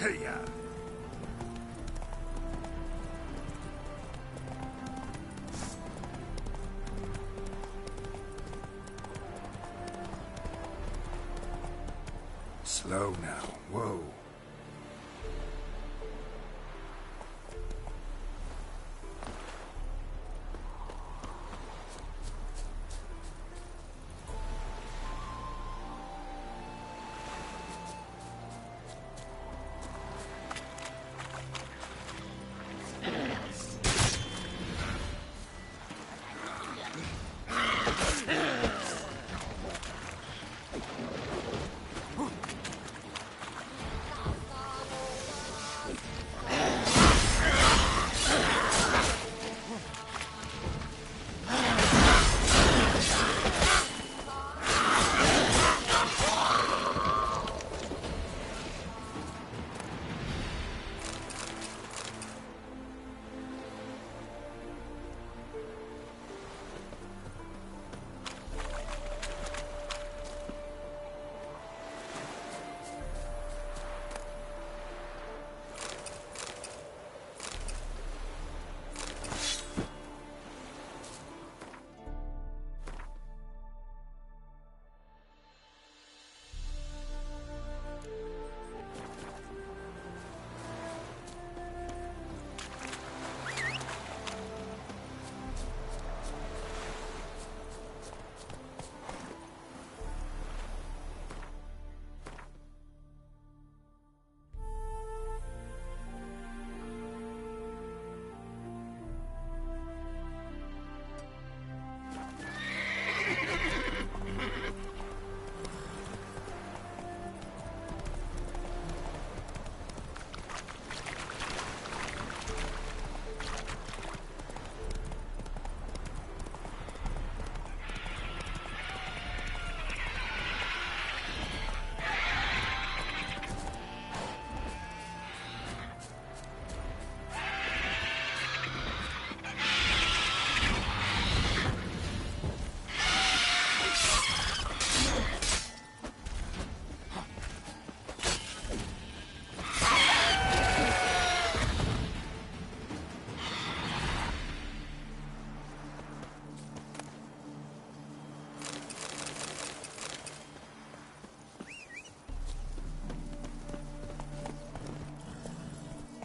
Hey-ya. Slow now. Whoa.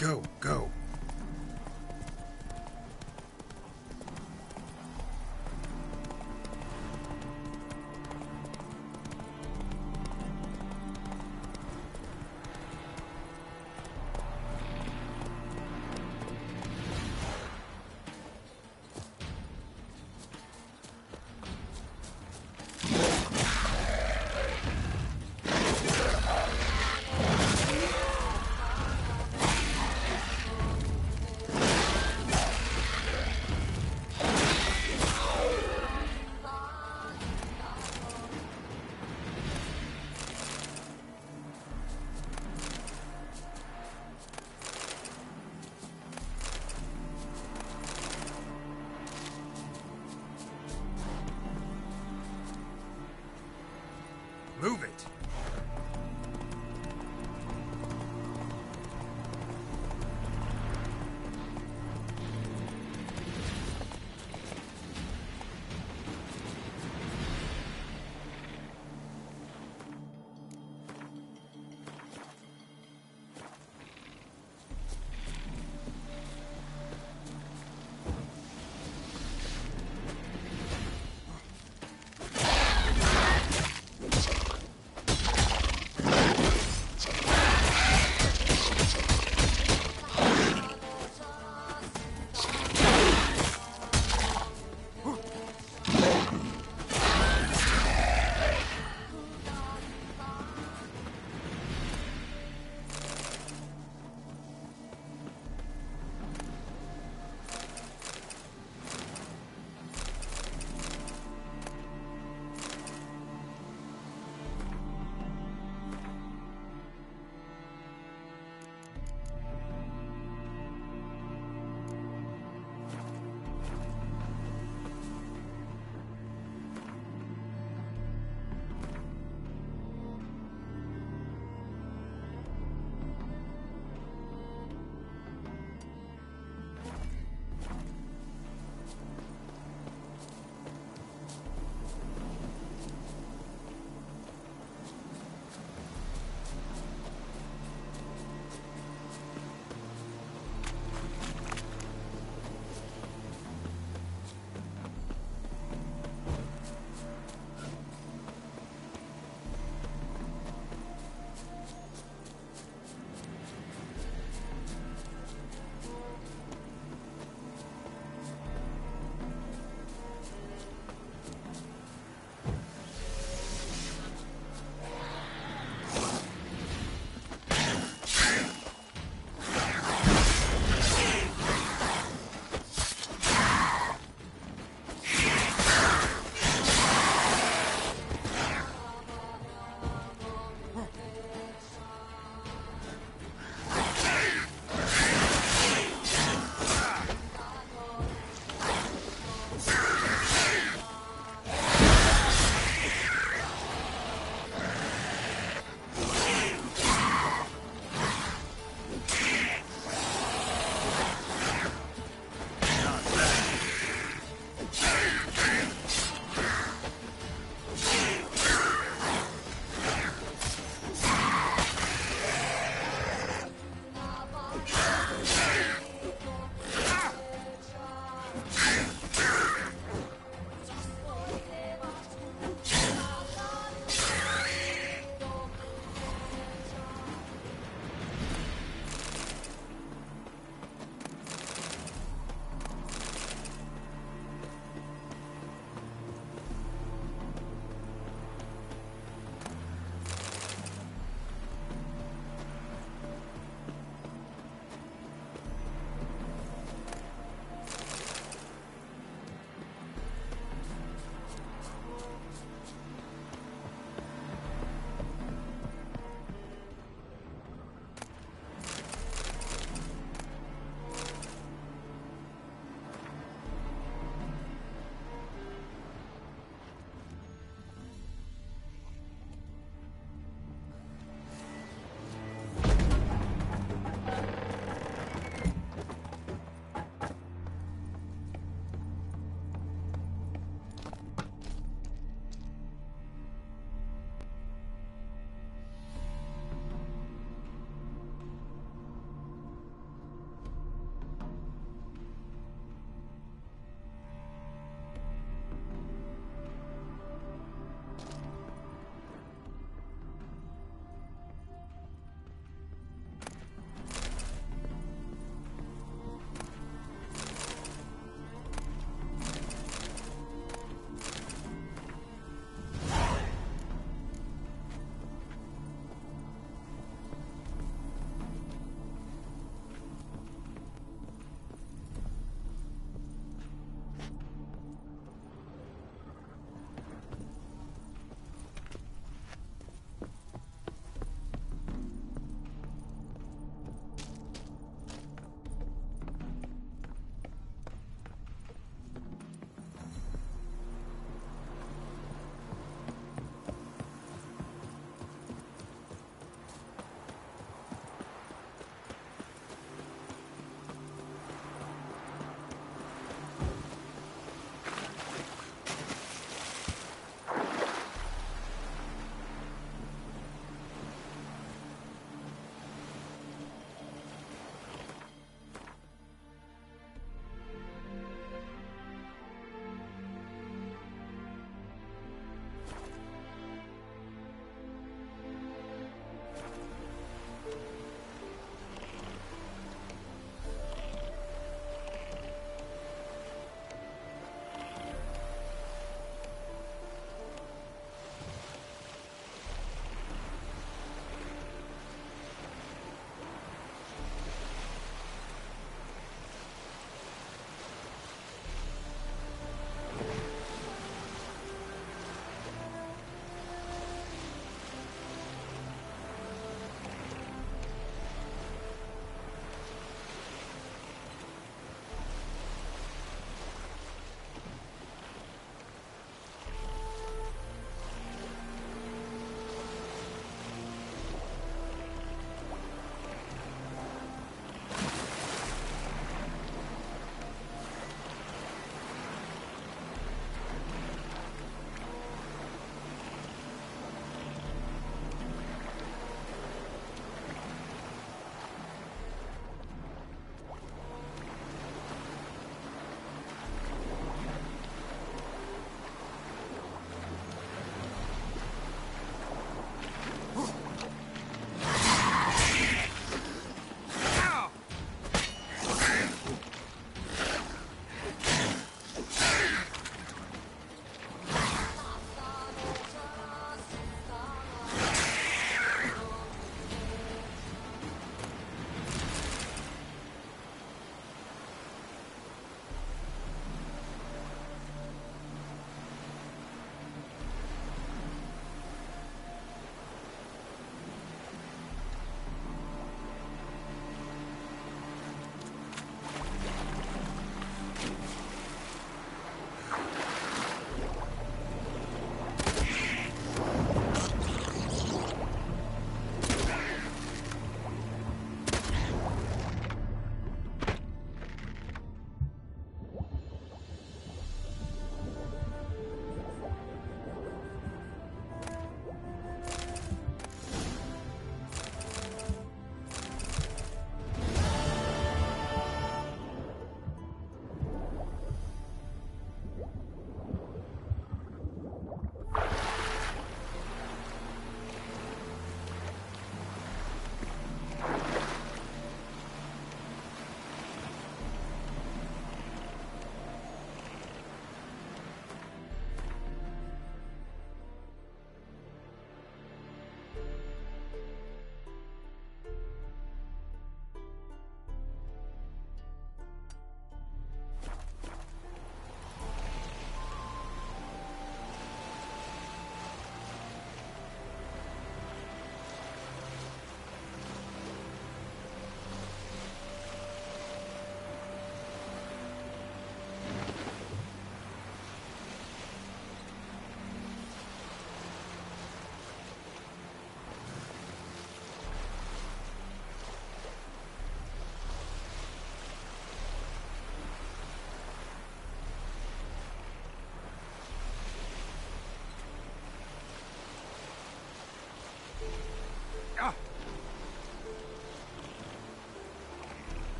Go, go. Move it!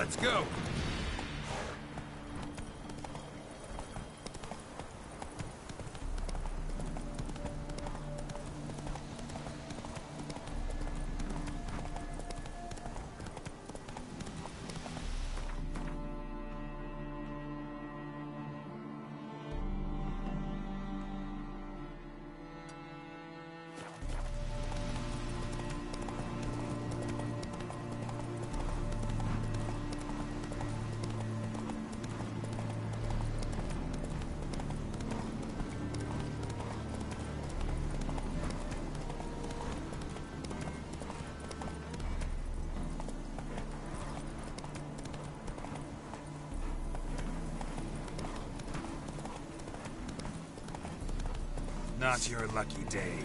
Let's go. Not your lucky day.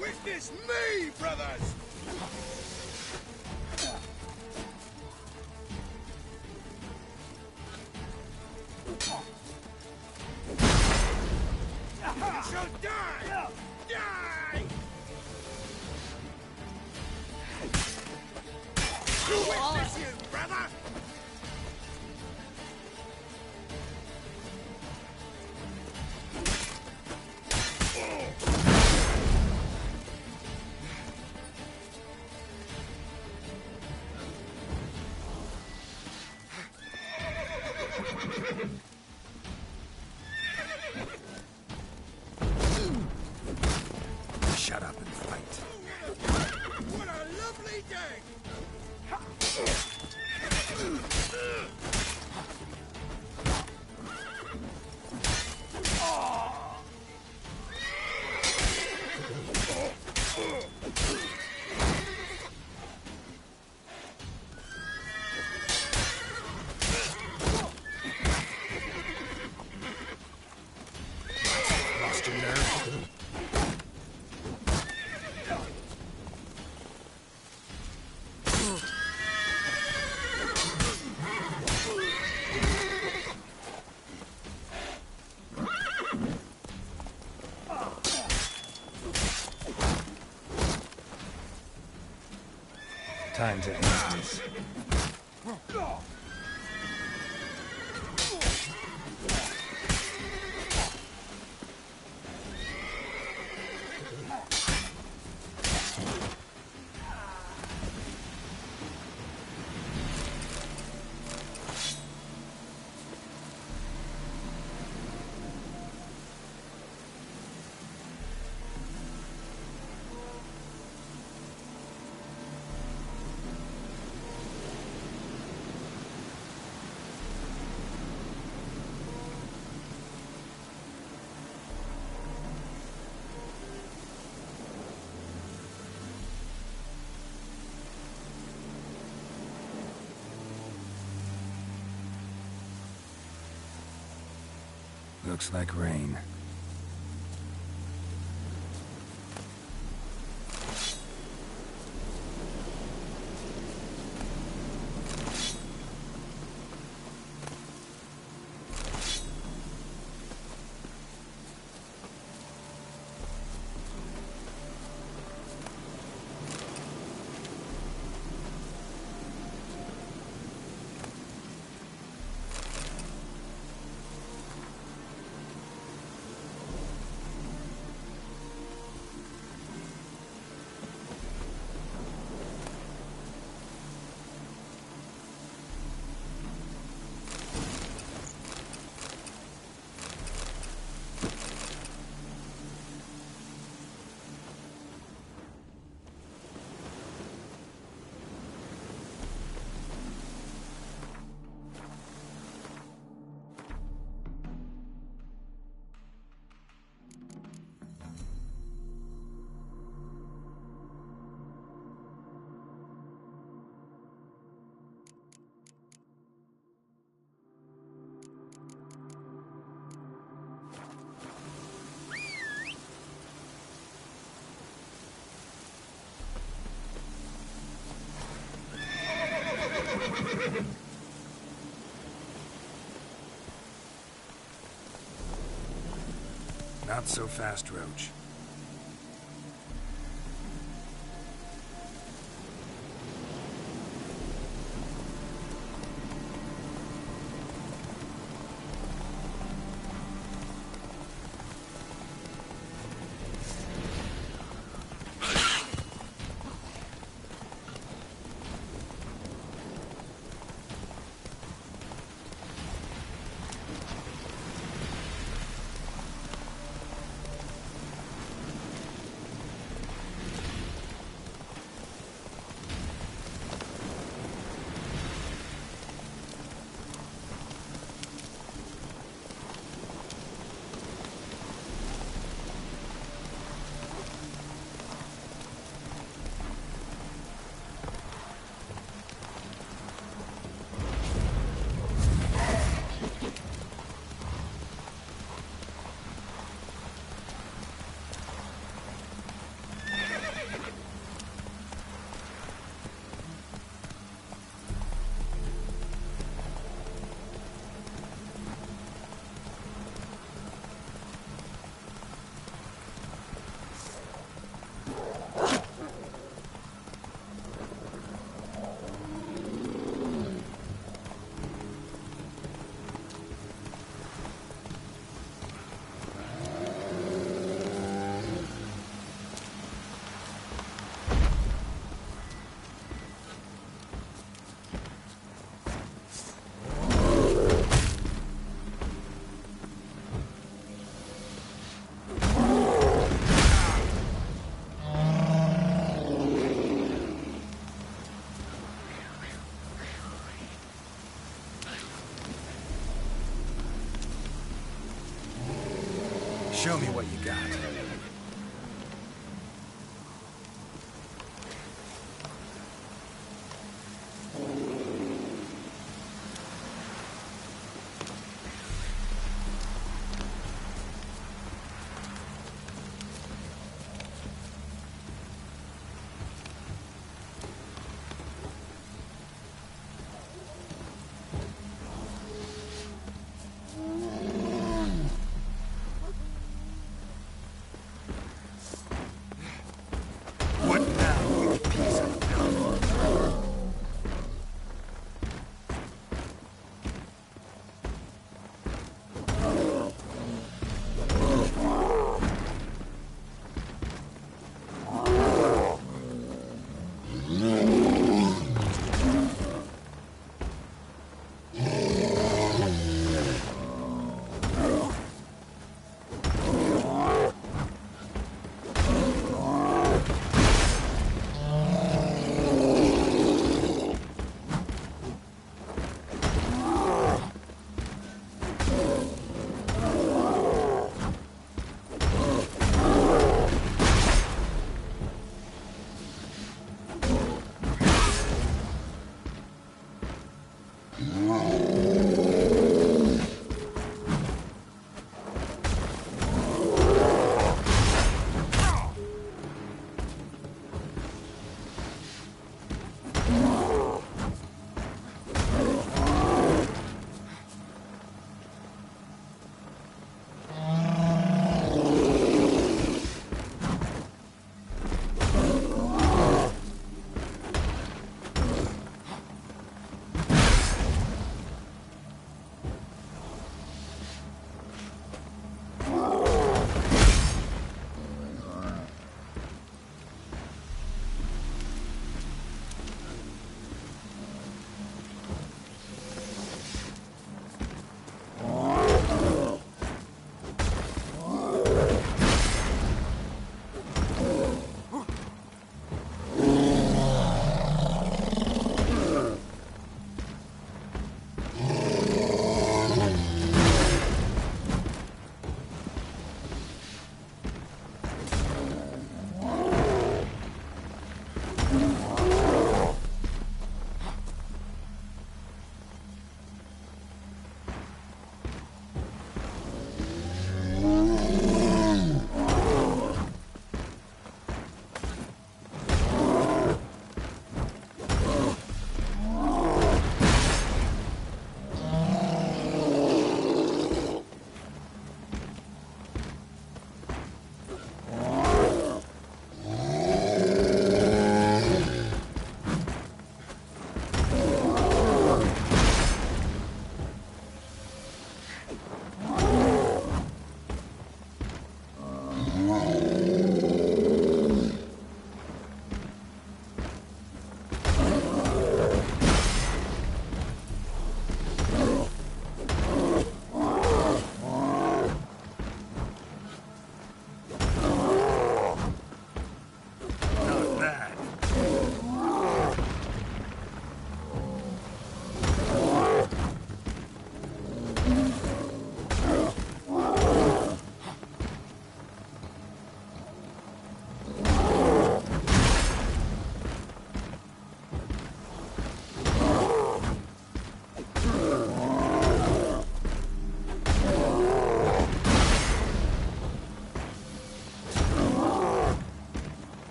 Witness me, brothers! You shall die! Die! Witness you, brother! Shut up and fight. What a lovely day! Lost your nerve? Time to end this. Looks like rain. Not so fast, Roach. Show me what you got.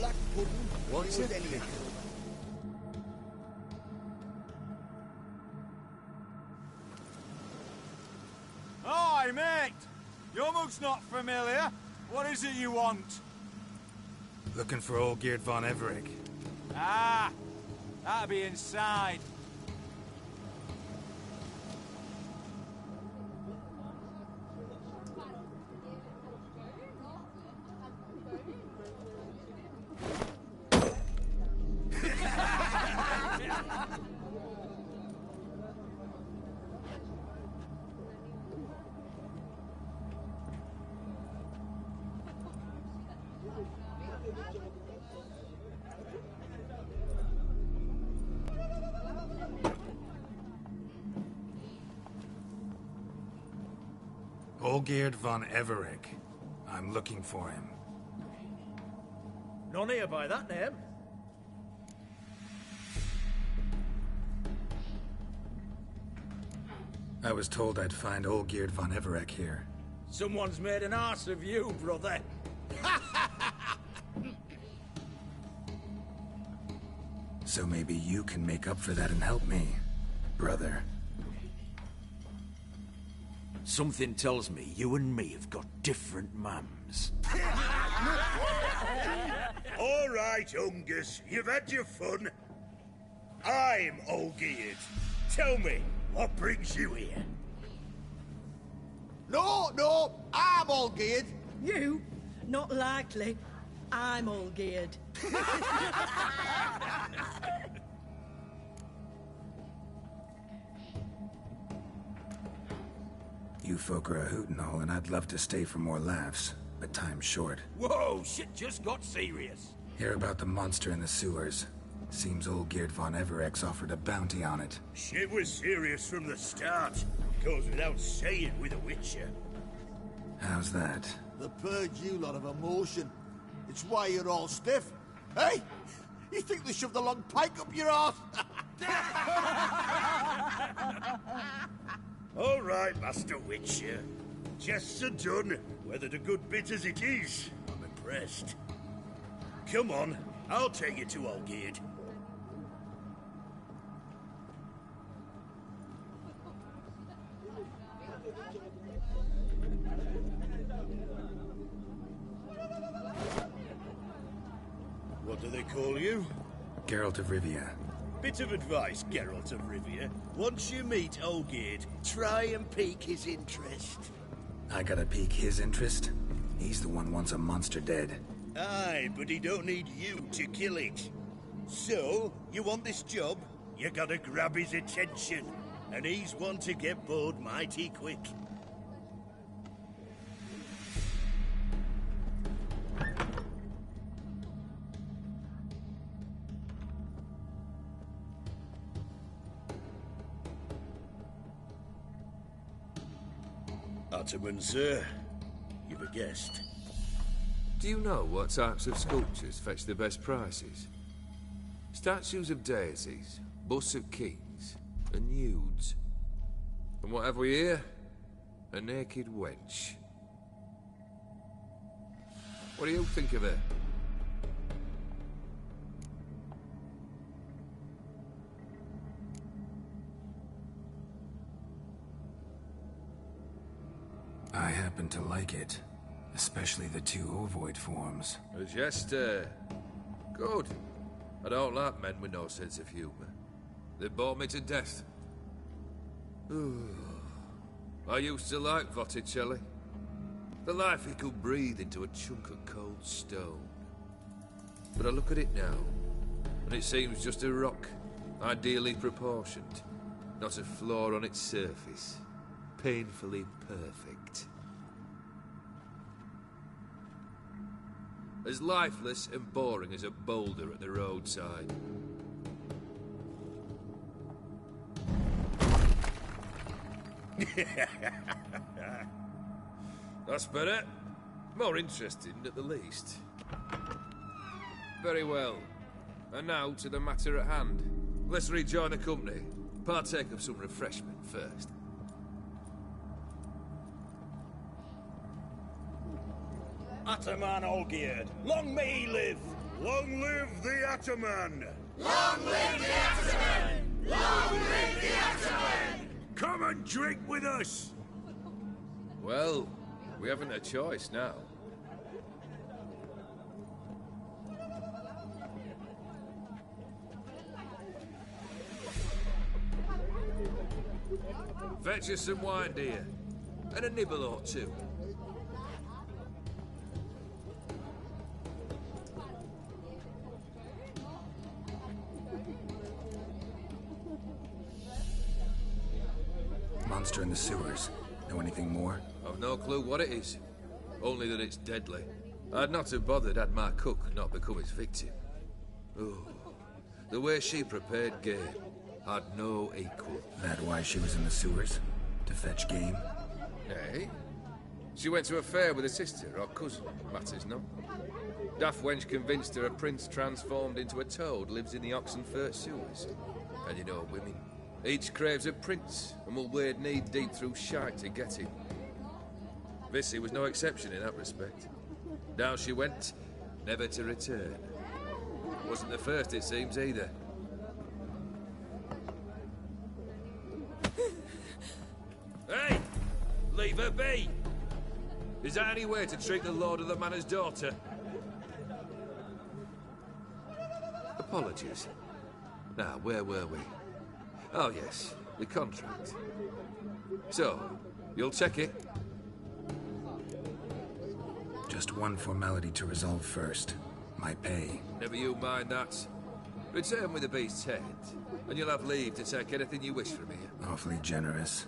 black pudding. What's was it? anything. Hi, mate! Your mug's not familiar. What is it you want? Looking for Olgierd von Everec. Ah! That'll be inside. Olgierd von Everec. I'm looking for him. None here by that name. I was told I'd find Olgierd von Everec here. Someone's made an arse of you, brother. So maybe you can make up for that and help me, brother. Something tells me you and me have got different mums. All right, Ungus, you've had your fun. I'm Olgierd. Tell me, what brings you here? No, I'm Olgierd. You? Not likely. I'm Olgierd. You folk are a hoot and all, and I'd love to stay for more laughs, but time's short. Whoa, shit just got serious. Hear about the monster in the sewers. Seems Olgierd von Everec's offered a bounty on it. Shit was serious from the start. Goes without saying with a Witcher. How's that? They purge you lot of emotion. It's why you're all stiff. Hey, you think they shoved a long pike up your arse? All right, Master Witcher. Jests are done, whether the good bit as it is. I'm impressed. Come on, I'll take you to Olgierd. What do they call you? Geralt of Rivia. Bit of advice, Geralt of Rivia. Once you meet Olgierd, try and pique his interest. I gotta pique his interest? He's the one wants a monster dead. Aye, but he don't need you to kill it. So, you want this job? You gotta grab his attention. And he's one to get bored mighty quick. Ottoman, sir. You've a guest. Do you know what types of sculptures fetch the best prices? Statues of deities, busts of kings, and nudes. And what have we here? A naked wench. What do you think of her? I happen to like it. Especially the two ovoid forms. A jester. Good. I don't like men with no sense of humour. They bore me to death. I used to like Botticelli. The life he could breathe into a chunk of cold stone. But I look at it now, and it seems just a rock, ideally proportioned. Not a flaw on its surface. Painfully perfect. As lifeless and boring as a boulder at the roadside. That's better. More interesting, at the least. Very well. And now to the matter at hand. Let's rejoin the company. Partake of some refreshment first. Ataman Olgierd, long may he live! Long live the Ataman! Long live the Ataman! Long live the Ataman! Come and drink with us! Well, we haven't a choice now. Fetch us some wine, dear. And a nibble or two. Monster in the sewers. Know anything more? I've no clue what it is. Only that it's deadly. I'd not have bothered had my cook not become its victim. Oh, the way she prepared game had no equal. That why she was in the sewers? To fetch game? Eh? She went to a fair with a sister or cousin, matters not. Daft wench convinced her a prince transformed into a toad lives in the Oxenfurt sewers. And you know women. Each craves a prince, and will wade knee-deep through shite to get him. Vissy was no exception in that respect. Down she went, never to return. Wasn't the first, it seems, either. Hey! Leave her be! Is that any way to treat the lord of the manor's daughter? Apologies. Now, where were we? Oh, yes, the contract. So, you'll check it? Just one formality to resolve first. My pay. Never you mind that. Return with the beast's head, and you'll have leave to take anything you wish from here. Awfully generous.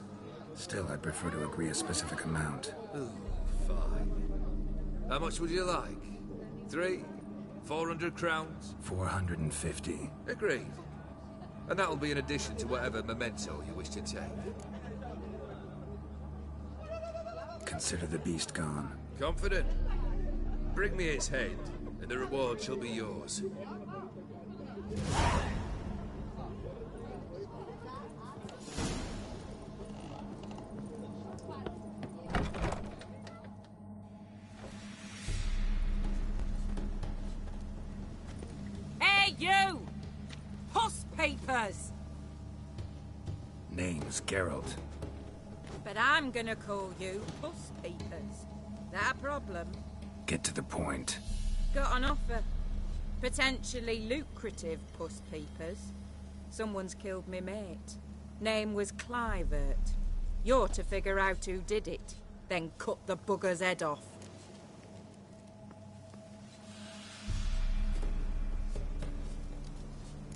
Still, I'd prefer to agree a specific amount. Oh, fine. How much would you like? 300? 400 crowns? 450. Agreed. And that'll be in addition to whatever memento you wish to take. Consider the beast gone. Confident? Bring me its head, and the reward shall be yours. Hey, you! Puss papers! Name's Geralt. But I'm gonna call you Puss Papers. That a problem? Get to the point. Got an offer. Potentially lucrative Puss Papers. Someone's killed me mate. Name was Clivert. You're to figure out who did it, then cut the bugger's head off.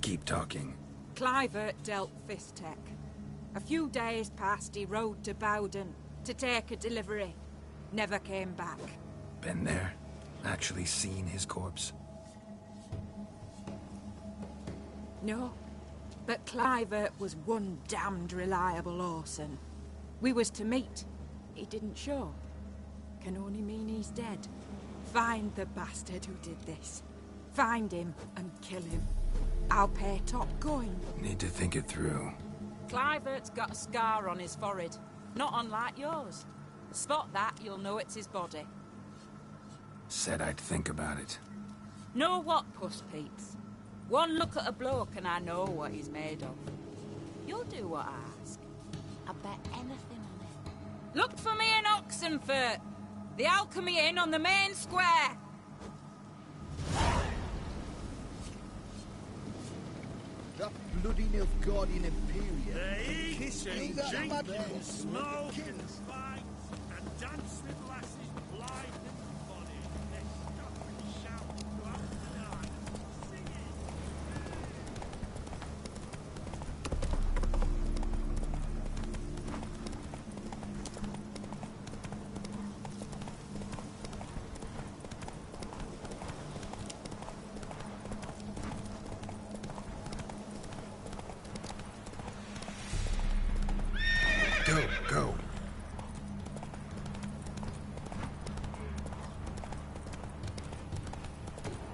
Keep talking. Clivert dealt Fistech. A few days past, he rode to Bowden to take a delivery. Never came back. Been there? Actually seen his corpse? No. But Clivert was one damned reliable Orson. We was to meet. He didn't show. Can only mean he's dead. Find the bastard who did this. Find him and kill him. I'll pay top coin. Need to think it through. Clivert's got a scar on his forehead. Not unlike yours. Spot that, you'll know it's his body. Said I'd think about it. Know what, Puss Peeps? One look at a bloke and I know what he's made of. You'll do what I ask. I bet anything on it. Look for me in Oxenfurt. The Alchemy Inn on the main square. That bloody Nilfgaardian Imperium. They eat Kiss me, and that drink mad and little smoke kid. and fight and dance with lasses blind and bonny. They stop and shout throughout the night, singing. Go.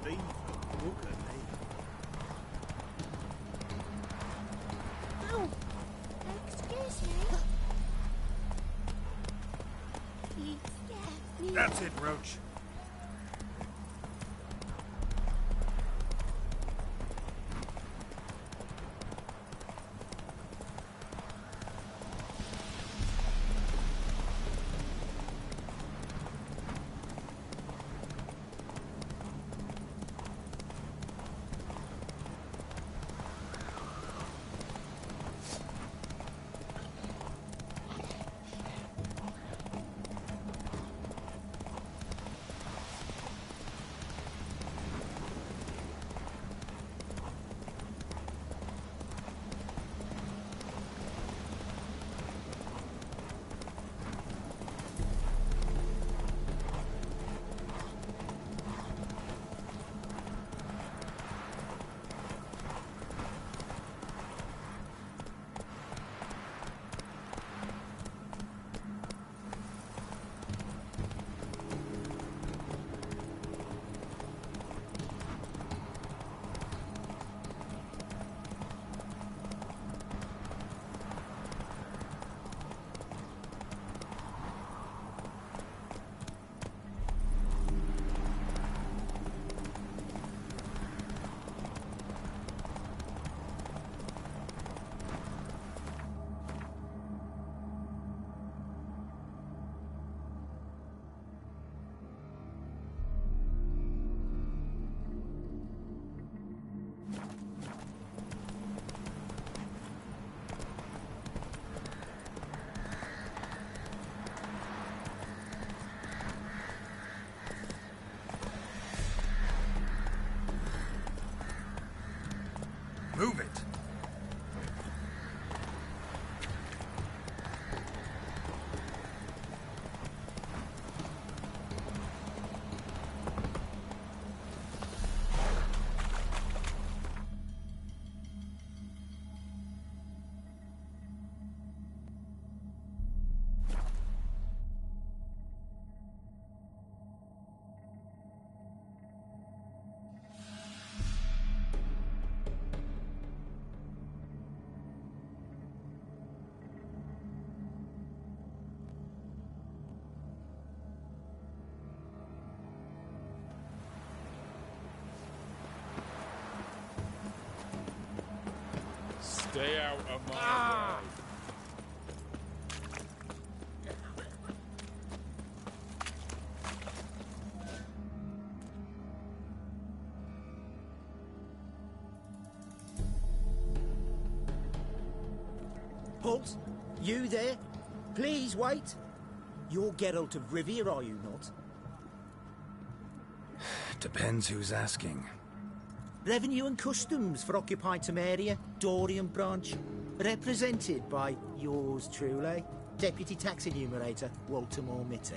Leave the book at me. Oh, excuse me. He scared me. That's it, Roach. Stay out of my way. Halt! You there? Please wait. You're Geralt of Rivia, are you not? Depends who's asking. Revenue and Customs for occupied Temeria, Dorian branch. Represented by yours truly, Deputy Tax Enumerator, Walter Mitte.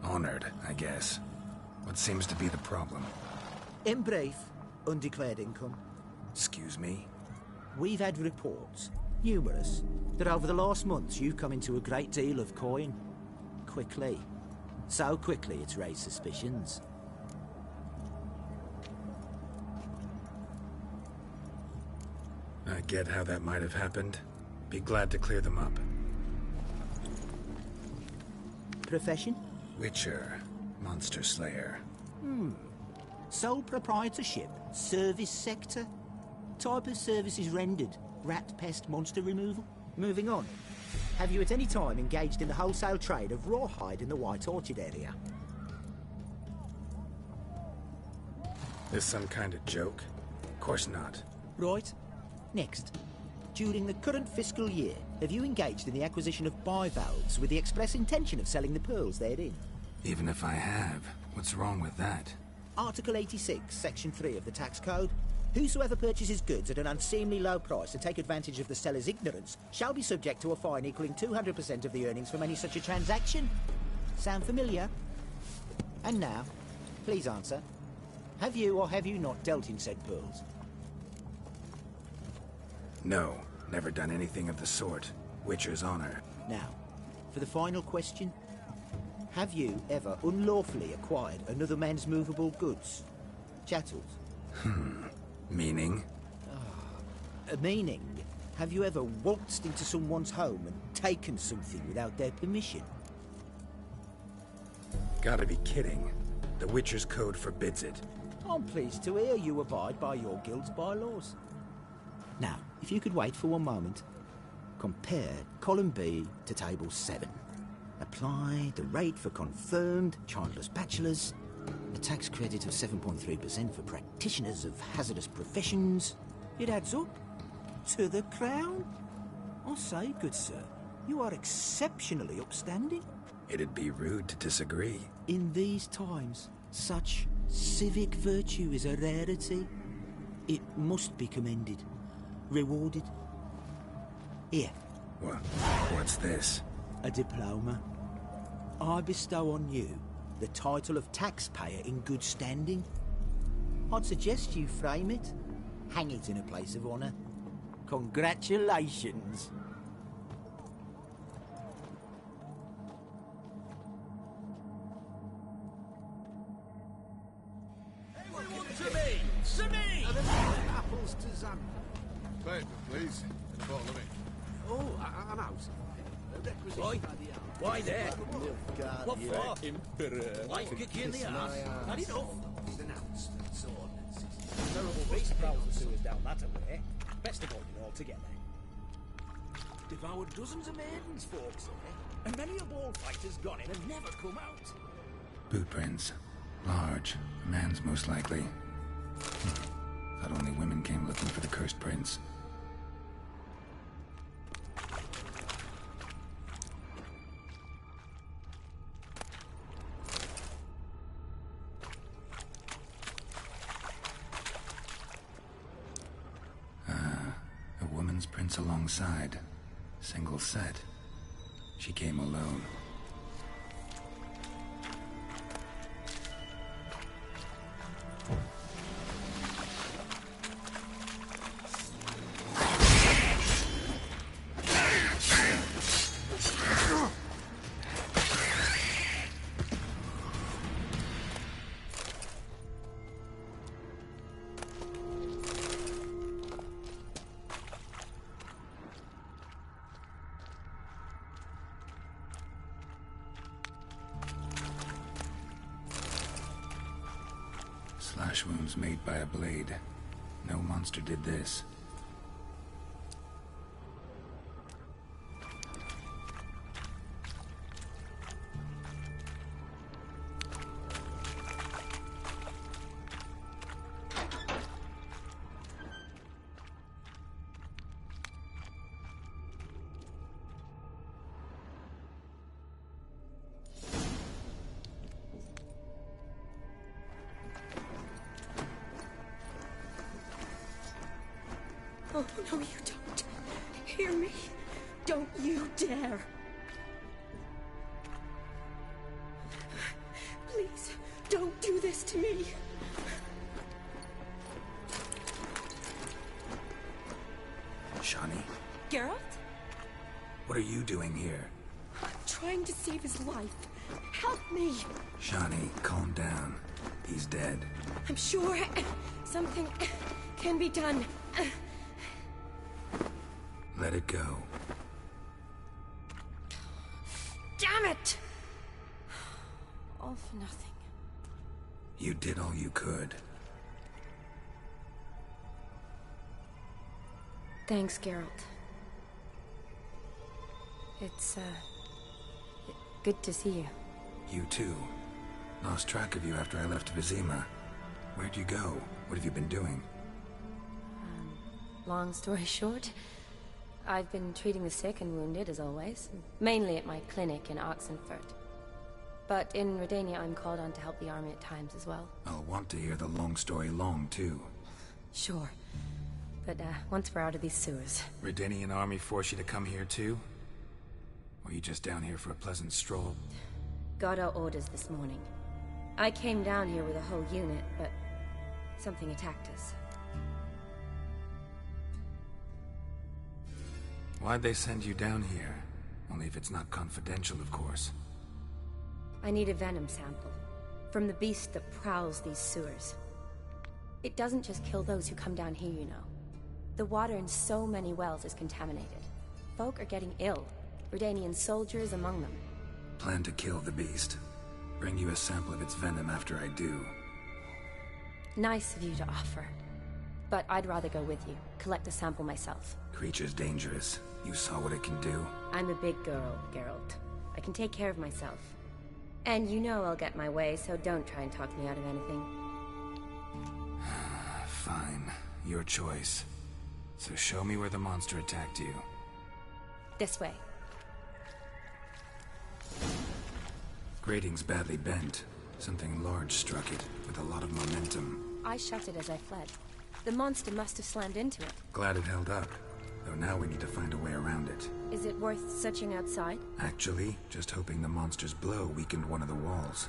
Honored, I guess. What seems to be the problem? In brief, undeclared income. Excuse me? We've had reports, numerous, that over the last months you've come into a great deal of coin. Quickly. So quickly it's raised suspicions. I get how that might have happened. Be glad to clear them up. Profession? Witcher. Monster Slayer. Sole proprietorship? Service sector? Type of services rendered? Rat, pest, monster removal? Moving on. Have you at any time engaged in the wholesale trade of rawhide in the White Orchard area? This some kind of joke? Of course not. Right. Next. During the current fiscal year, have you engaged in the acquisition of bivalves with the express intention of selling the pearls therein? Even if I have, what's wrong with that? Article 86, Section 3 of the Tax Code. Whosoever purchases goods at an unseemly low price to take advantage of the seller's ignorance shall be subject to a fine equaling 200% of the earnings from any such a transaction. Sound familiar? And now, please answer. Have you or have you not dealt in said pearls? No, never done anything of the sort. Witcher's honor. Now, for the final question. Have you ever unlawfully acquired another man's movable goods? Chattels? Meaning? Meaning, have you ever waltzed into someone's home and taken something without their permission? Gotta be kidding. The Witcher's Code forbids it. I'm pleased to hear you abide by your guild's bylaws. Now, if you could wait for one moment. Compare column B to table 7. Apply the rate for confirmed childless bachelors. A tax credit of 7.3% for practitioners of hazardous professions. It adds up. To the crown. I say, good sir, you are exceptionally upstanding. It'd be rude to disagree. In these times, such civic virtue is a rarity. It must be commended. Rewarded. Here. What's this? A diploma. I bestow on you the title of taxpayer in good standing. I'd suggest you frame it. Hang it in a place of honour. Congratulations. Apples to Zan. Paper, please. And a bottle of ink. Oh, I'm out. Why there? What for? Emperor. Life kick you in the ass. Had enough. Announcements, ordinances. Terrible beast prowls the sewers down that way. Best avoid it altogether. Devoured dozens of maidens, folks, and many a ball fighter's gone in and never come out. Boot prints. Large. A man's most likely. Thought only women came looking for the cursed prince. A woman's prints alongside. Single set. She came alone. Slash wounds made by a blade. No monster did this. No, no, you don't. Hear me? Don't you dare. Please, don't do this to me. Shani, Geralt? what are you doing here? I'm trying to save his life. Help me. Shani, calm down. He's dead. I'm sure something can be done. Let it go. Damn it! All for nothing. You did all you could. Thanks, Geralt. It's, good to see you. You too. Lost track of you after I left Vizima. Where'd you go? What have you been doing? Long story short, I've been treating the sick and wounded, as always. Mainly at my clinic in Oxenfurt. But in Redania, I'm called on to help the army at times as well. I'll want to hear the long story long, too. Sure. But, once we're out of these sewers... Redanian army force you to come here, too? Or are you just down here for a pleasant stroll? Got our orders this morning. I came down here with a whole unit, but... something attacked us. Why'd they send you down here? Only if it's not confidential, of course. I need a venom sample. From the beast that prowls these sewers. It doesn't just kill those who come down here, you know. The water in so many wells is contaminated. Folk are getting ill. Redanian soldiers among them. Plan to kill the beast. Bring you a sample of its venom after I do. Nice of you to offer. But I'd rather go with you. Collect the sample myself. Creature's dangerous. You saw what it can do. I'm a big girl, Geralt. I can take care of myself. And you know I'll get my way, so don't try and talk me out of anything. Fine. Your choice. So show me where the monster attacked you. This way. Grating's badly bent. Something large struck it, with a lot of momentum. I shut it as I fled. The monster must have slammed into it. Glad it held up. Though now we need to find a way around it. Is it worth searching outside? Actually, just hoping the monster's blow weakened one of the walls.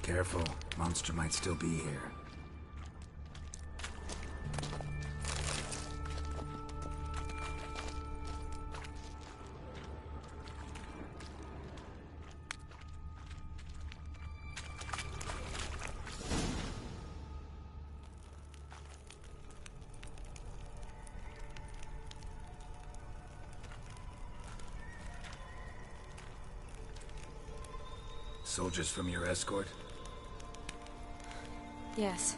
Careful, monster might still be here. Soldiers from your escort? Yes.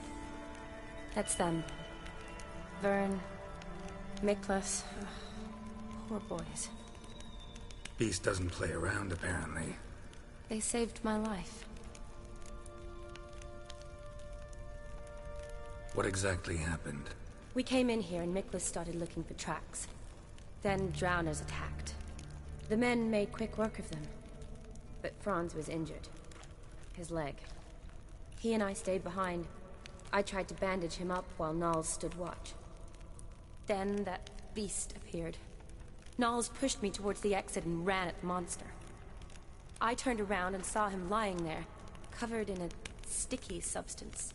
That's them. Vern, Miklas. Poor boys. Beast doesn't play around, apparently. They saved my life. What exactly happened? We came in here and Miklas started looking for tracks. Then drowners attacked. The men made quick work of them. But Franz was injured. His leg. He and I stayed behind. I tried to bandage him up while Nals stood watch. Then that beast appeared. Nals pushed me towards the exit and ran at the monster. I turned around and saw him lying there, covered in a sticky substance.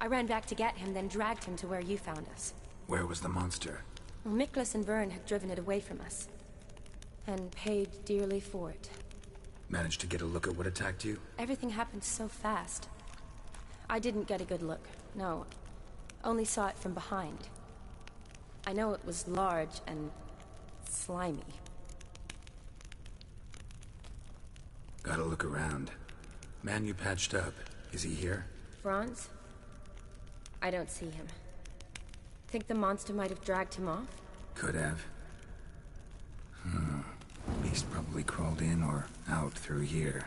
I ran back to get him, then dragged him to where you found us. Where was the monster? Well, Miklas and Vern had driven it away from us. And paid dearly for it. Managed to get a look at what attacked you? Everything happened so fast. I didn't get a good look, no. Only saw it from behind. I know it was large and slimy. Gotta look around. Man you patched up, is he here? Franz? I don't see him. Think the monster might have dragged him off? Could have. Beast probably crawled in or out through here.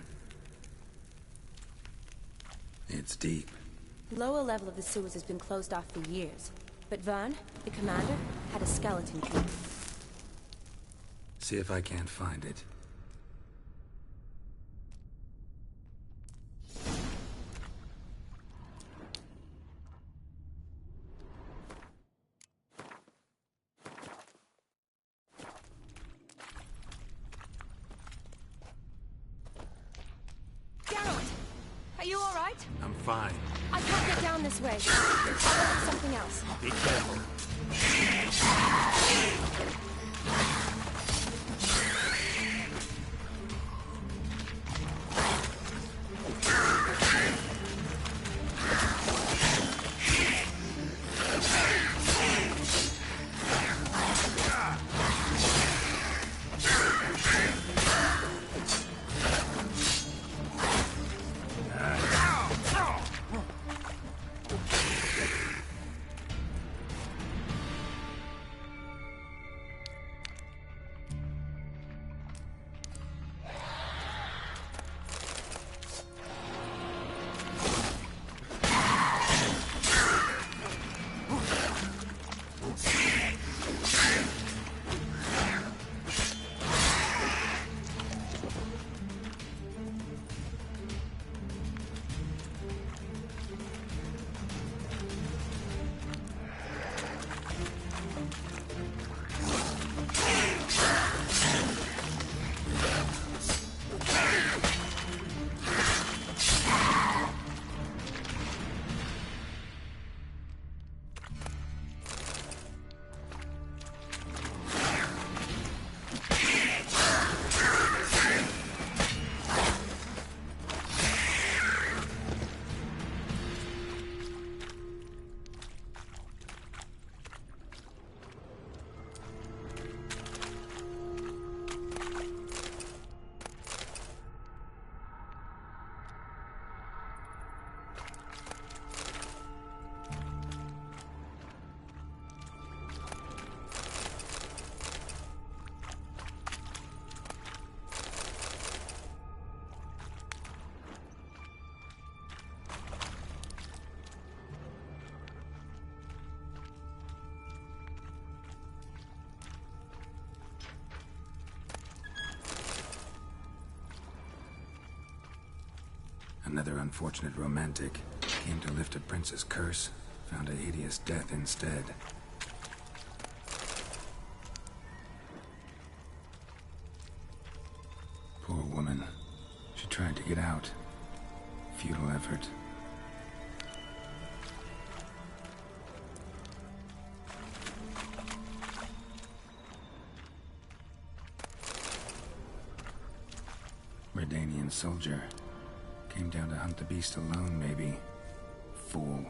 It's deep. The lower level of the sewers has been closed off for years. But Vern, the commander, had a skeleton key. See if I can't find it. Geralt! Are you alright? I'm fine. I can't get down this way. I'll look for something else. Be careful. Another unfortunate romantic came to lift a prince's curse, found a hideous death instead. Poor woman. She tried to get out. Futile effort. Redanian soldier. Came down to hunt the beast alone, maybe. Fool.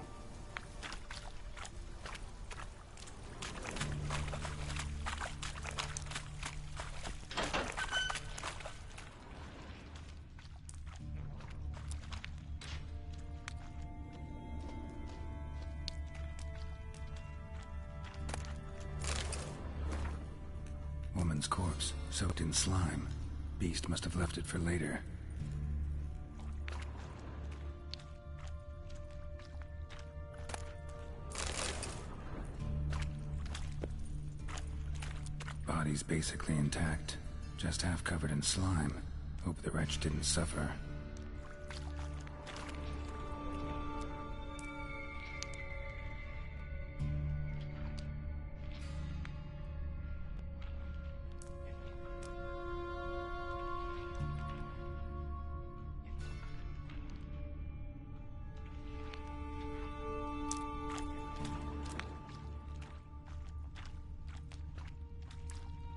Woman's corpse, soaked in slime. Beast must have left it for later. Body's basically intact, just half covered in slime. Hope the wretch didn't suffer.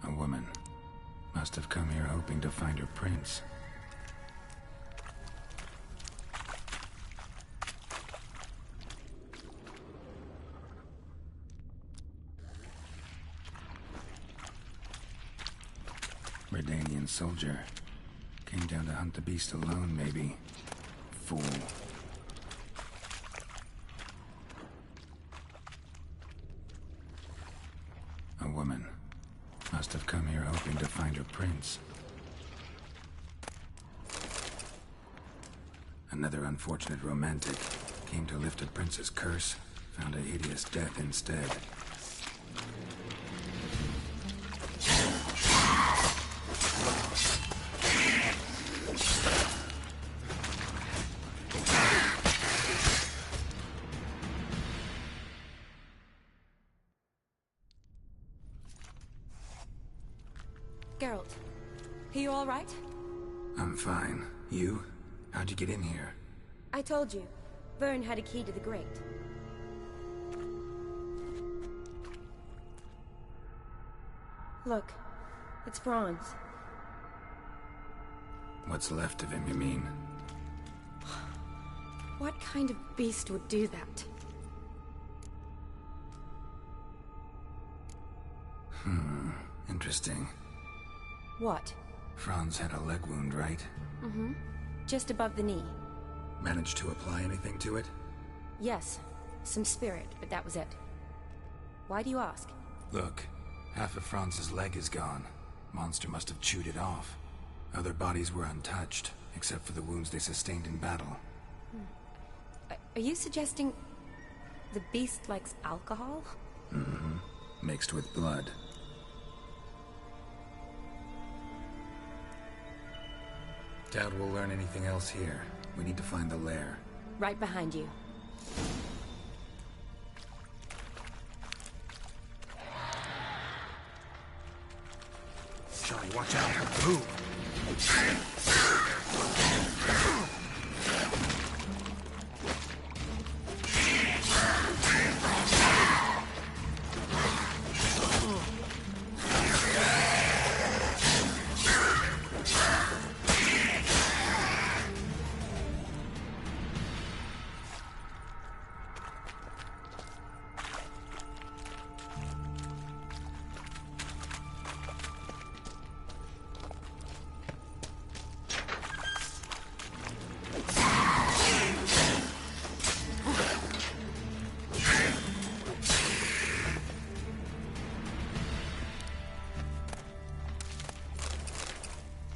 A woman. Must have come here hoping to find her prince. Redanian soldier. Came down to hunt the beast alone, maybe. Fool. A woman. Must have come here hoping to find her prince. Another unfortunate romantic came to lift a prince's curse, found a hideous death instead. Geralt, are you all right? I'm fine. You? How'd you get in here? I told you. Vern had a key to the grate. Look, it's Franz. What's left of him, you mean? What kind of beast would do that? Interesting. What? Franz had a leg wound, right? Mm-hmm. Just above the knee. Managed to apply anything to it? Yes. Some spirit, but that was it. Why do you ask? Look, half of Franz's leg is gone. Monster must have chewed it off. Other bodies were untouched, except for the wounds they sustained in battle. Are you suggesting the beast likes alcohol? Mm-hmm. Mixed with blood. Doubt we'll learn anything else here. We need to find the lair. Right behind you. Johnny, watch out. Move!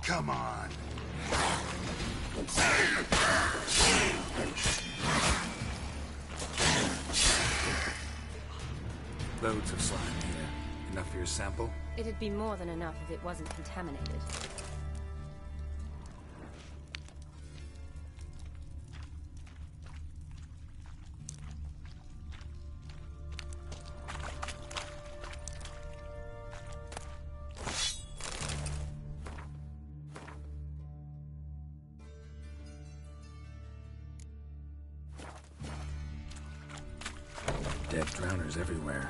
Come on. Loads of slime here. Enough for your sample? It'd be more than enough if it wasn't contaminated. Dead drowners everywhere.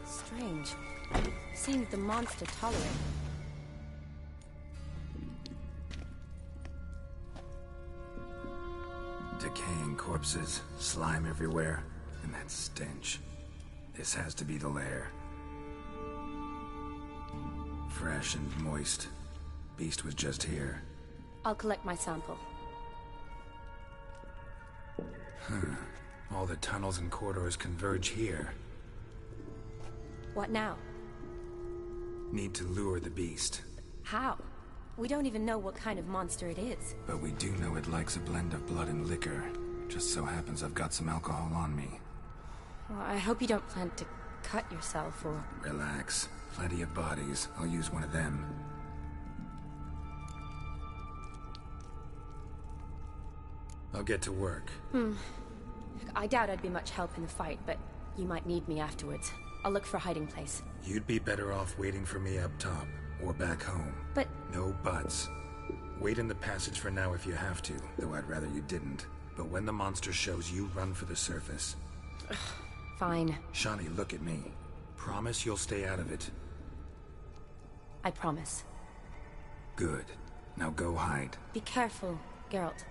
Strange. Seems the monster tolerate. Decaying corpses, slime everywhere, and that stench. This has to be the lair. Fresh and moist. Beast was just here. I'll collect my sample. All the tunnels and corridors converge here. What now? Need to lure the beast. How? We don't even know what kind of monster it is. But we do know it likes a blend of blood and liquor. Just so happens I've got some alcohol on me. Well, I hope you don't plan to cut yourself or... Relax. Plenty of bodies. I'll use one of them. I'll get to work. I doubt I'd be much help in the fight, but you might need me afterwards. I'll look for a hiding place. You'd be better off waiting for me up top, or back home. But... No buts. Wait in the passage for now if you have to, though I'd rather you didn't. But when the monster shows, you run for the surface. Fine. Shawnee, look at me. Promise you'll stay out of it. I promise. Good. Now go hide. Be careful, Geralt.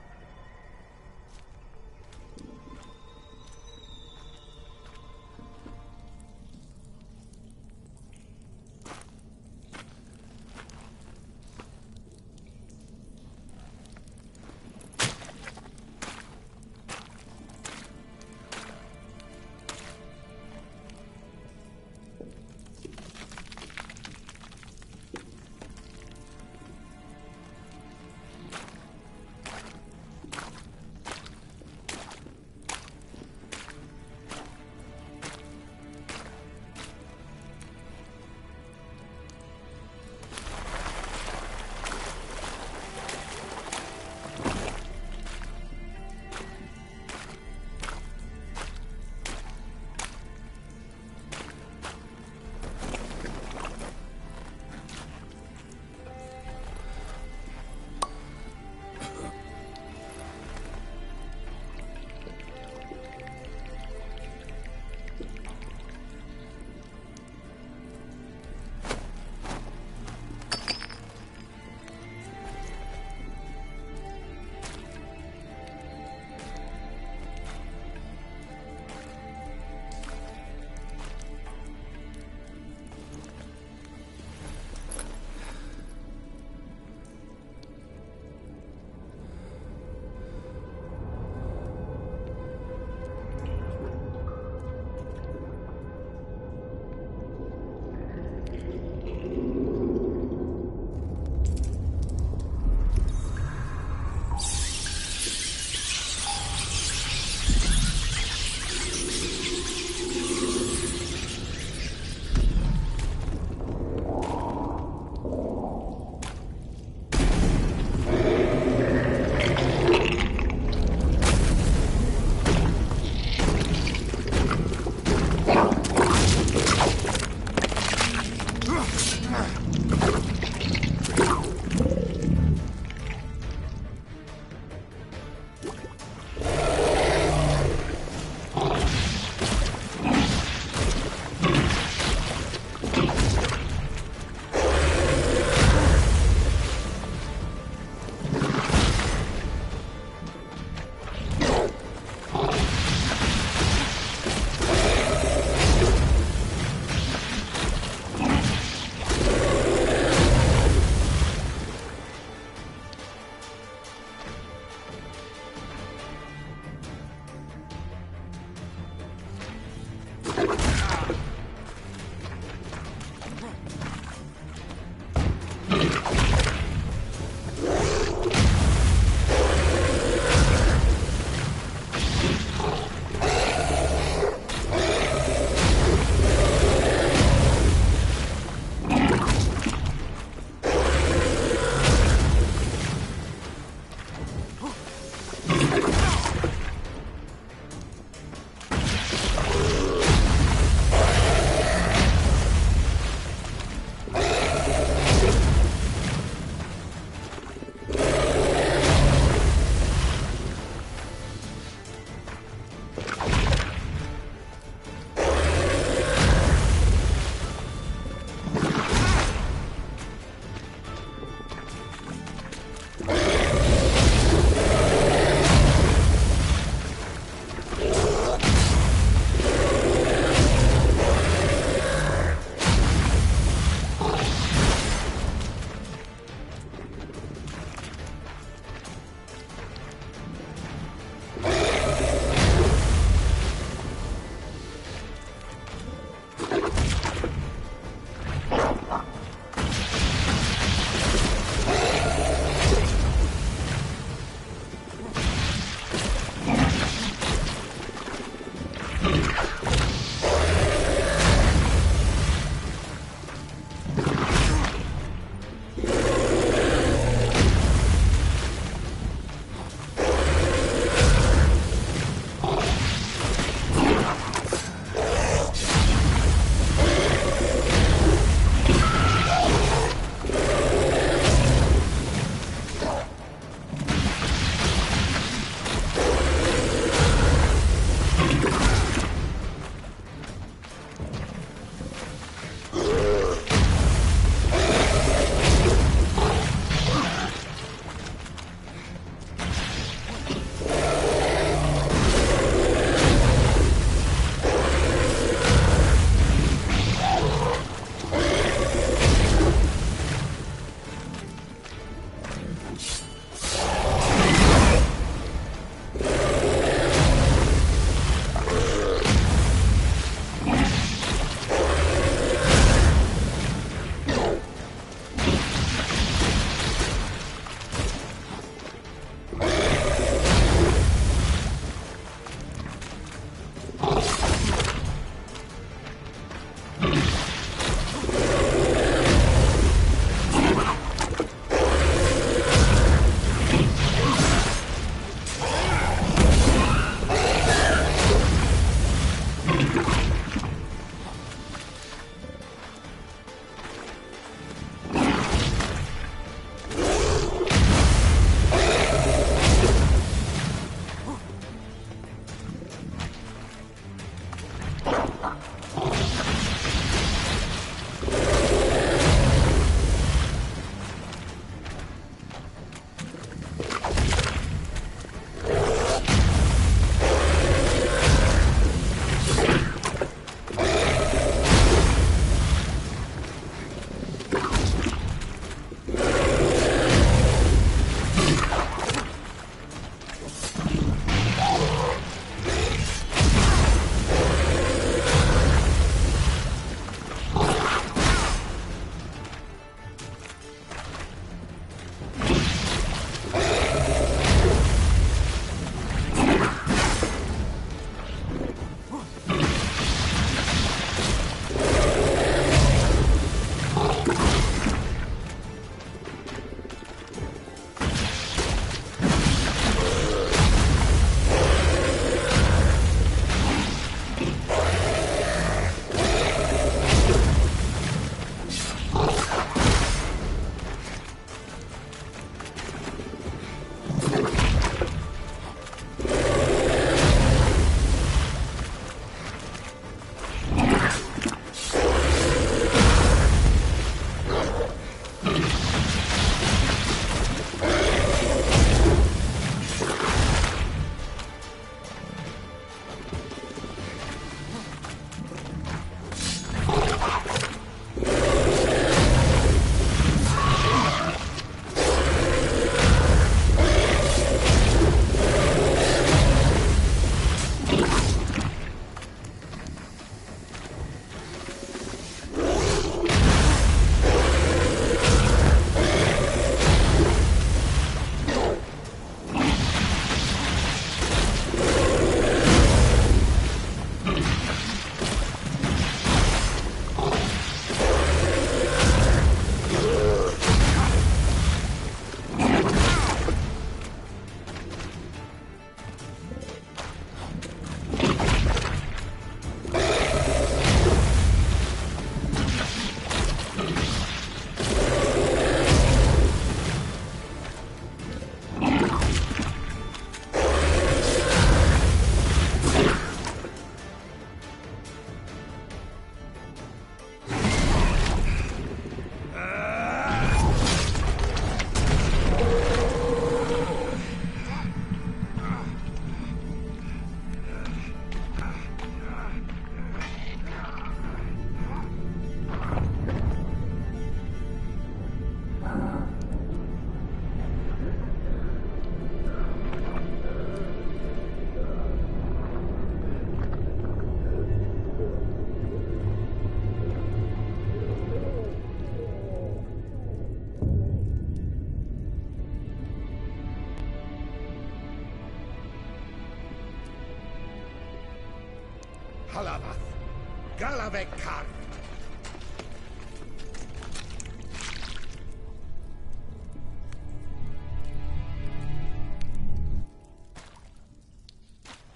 wegkarrt.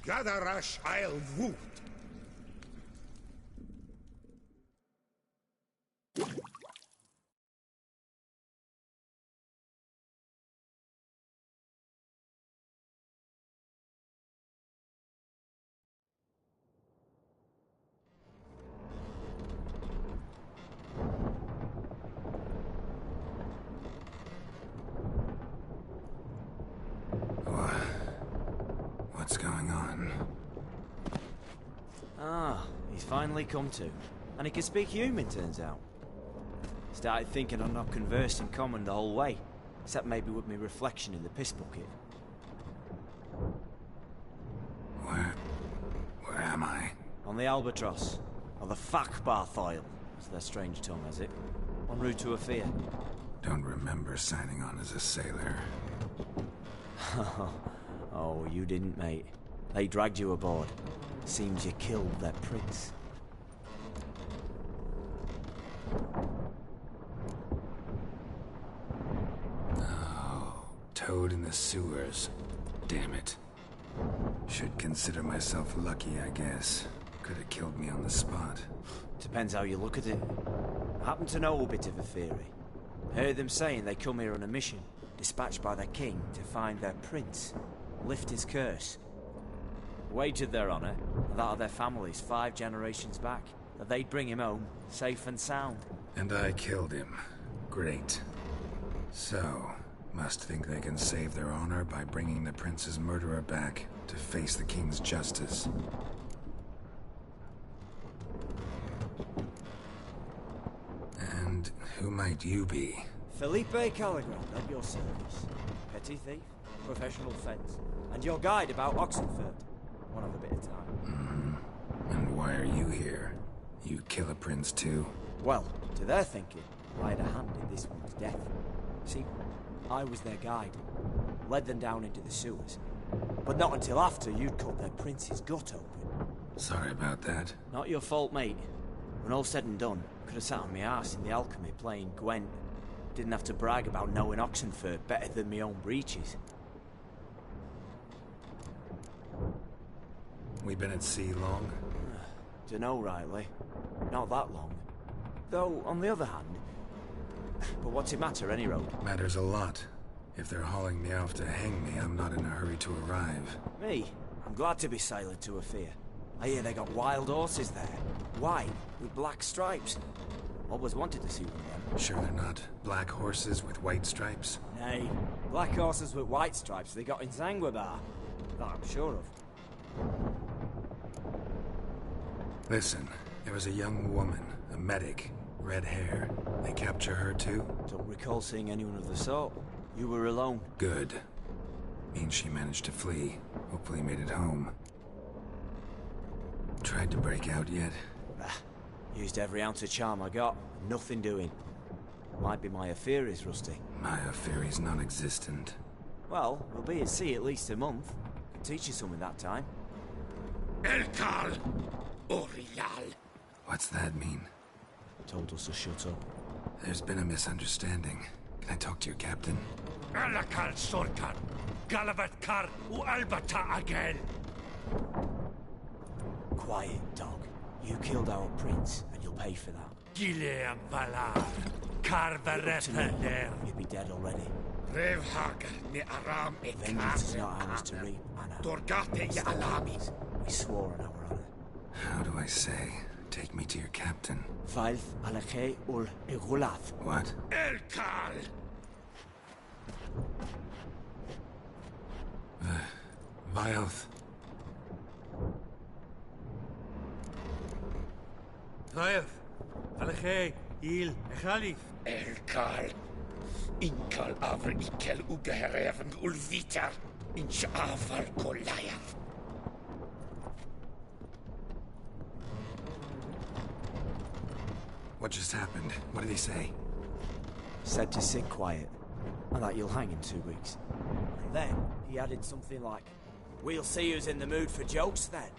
Gadarash I'll woot. What's going on? Ah, he's finally come to. And he can speak human, turns out. Started thinking I'm not conversed in common the whole way, except maybe with me reflection in the piss bucket. Where am I? On the Albatross, or the Fakbarthoil, as their strange tongue has it. En route to Ofieri. Don't remember signing on as a sailor. Oh, you didn't, mate. They dragged you aboard. Seems you killed their prince. Oh, toad in the sewers. Damn it. Should consider myself lucky, I guess. Could have killed me on the spot. Depends how you look at it. I happen to know a bit of Ofieri. Heard them saying they come here on a mission, dispatched by their king to find their prince, lift his curse. Wagered their honour, and that of their families 5 generations back, that they'd bring him home, safe and sound. And I killed him. Great. So, must think they can save their honor by bringing the prince's murderer back to face the king's justice. And who might you be? Felipe Caligrand, at your service. Petty thief, professional fence, and your guide about Oxenfurt. One of a bit of time. And why are you here? You kill a prince too? Well, to their thinking, I had a hand in this one's death. See, I was their guide. Led them down into the sewers. But not until after you'd cut their prince's gut open. Sorry about that. Not your fault, mate. When all said and done, could have sat on my arse in the alchemy playing Gwent. Didn't have to brag about knowing Oxenfurt better than my own breeches. We been at sea long? Dunno rightly. Not that long. Though, on the other hand... But what's it matter, any road? Matters a lot. If they're hauling me off to hang me, I'm not in a hurry to arrive. Me? I'm glad to be sailing to Ofieri. I hear they got wild horses there. White, with black stripes. Always wanted to see one of them. Sure they're not black horses with white stripes? Nay, black horses with white stripes they got in Zanguebar. That I'm sure of. Listen, there was a young woman, a medic, red hair. They capture her too? Don't recall seeing anyone of the sort. You were alone. Good. Means she managed to flee. Hopefully made it home. Tried to break out yet? Used every ounce of charm I got. Nothing doing. Might be my Ofieri's rusty. My Ofieri's non-existent. Well, we'll be at sea at least a month. Can teach you something that time. Elkal! Orial! What's that mean? Told us to shut up. There's been a misunderstanding. Can I talk to your captain? Alakal Sorkan! Galavat Kar u Albata again! Quiet, dog. You killed our prince, and you'll pay for that. Gileam Valar! Carverepaler! You'd be dead already. Revhaga ni Aram Vengeance is not ours to reap, Anna. Dorgate ya Alamis! We swore on our honor. How do I say? Take me to your captain. Valth Alakhe ul Igulath. What? Elkal! Vilth. Vilth. Alakhe. Il. Echalif. Elkal. Inkal avr ikel ugehereven ulvitar. Inch afal kolayav. What just happened? What did he say? Said to sit quiet, and that you'll hang in 2 weeks. And then he added something like, "We'll see who's in the mood for jokes then."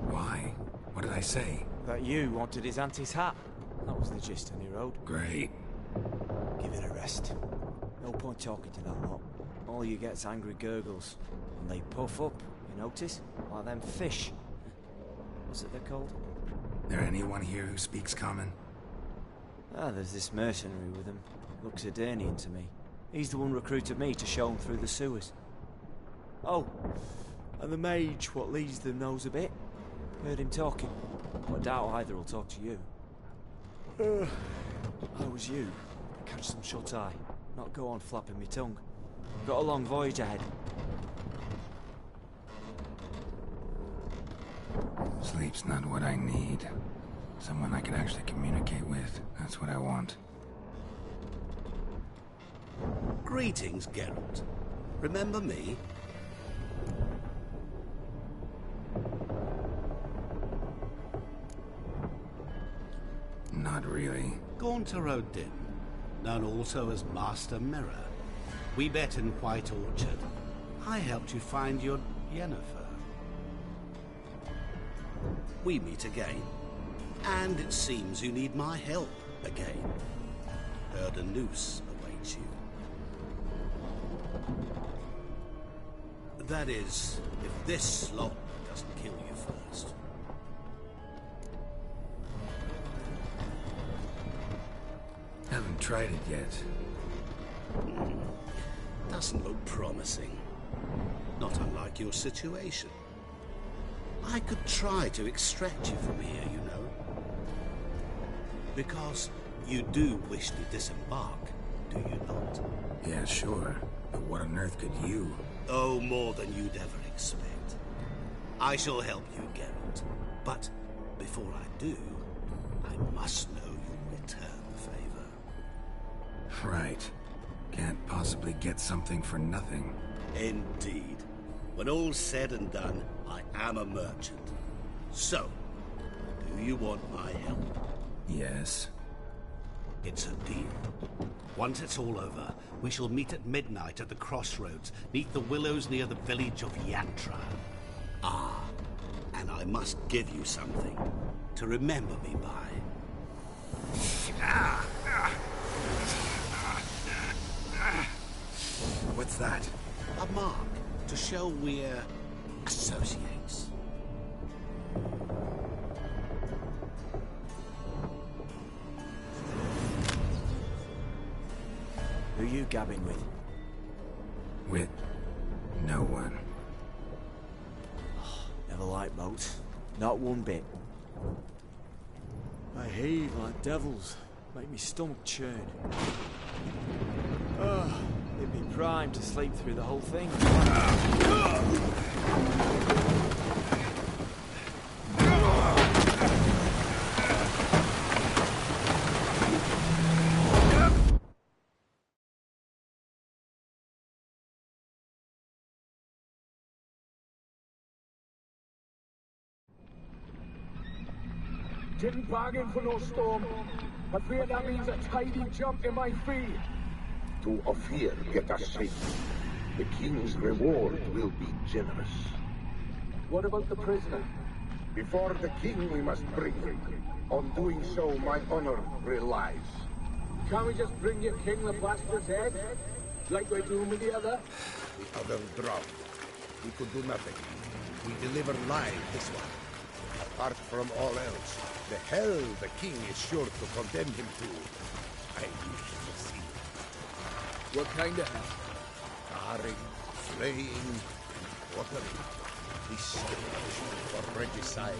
Why? What did I say? That you wanted his auntie's hat. That was the gist, and he wrote. Great. Give it a rest. No point talking to that lot. All you get's angry gurgles. And they puff up, you notice? Like them fish. What's it they're called? There anyone here who speaks common? Ah, there's this mercenary with him. Looks Edirnian to me. He's the one recruited me to show him through the sewers. Oh, and the mage what leads them knows a bit. Heard him talking. But I doubt either will talk to you. How was you? Catch some shut-eye. Not go on flapping me tongue. Got a long voyage ahead. Sleep's not what I need. Someone I can actually communicate with. That's what I want. Greetings, Geralt. Remember me? Not really. Gaunter O'Dimm, known also as Master Mirror. We met in White Orchard. I helped you find your Yennefer. We meet again. And it seems you need my help again. Heard a noose awaits you. That is, if this slot doesn't kill you first. Haven't tried it yet. Doesn't look promising. Not unlike your situation. I could try to extract you from here, you know. Because you do wish to disembark, do you not? Yeah, sure. But what on earth could you? Oh, more than you'd ever expect. I shall help you, Geralt. But before I do, I must know you'll return the favor. Right. Can't possibly get something for nothing. Indeed. When all's said and done, I am a merchant. So, do you want my help? Yes. It's a deal. Once it's all over, we shall meet at midnight at the crossroads, neath the willows near the village of Yantra. Ah, and I must give you something to remember me by. What's that? A mark to show we're associates. Who you gabbing with? With no one. Never liked boats. Not one bit. They heave like devils. Make me stomach churn. It'd be prime to sleep through the whole thing. Didn't bargain for no storm. I fear that means a tidy jump in my fee. To Ofieri, get us safe. The king's reward will be generous. What about the prisoner? Before the king, we must bring him. On doing so, my honor relies. Can't we just bring your king the bastard's head? Like we're doing with the other? The other drowned. We could do nothing. We deliver live this one. Apart from all else, the hell the king is sure to condemn him to, I wish to see. What kind of hell? Carring, slaying, and quartering. This stage for regicide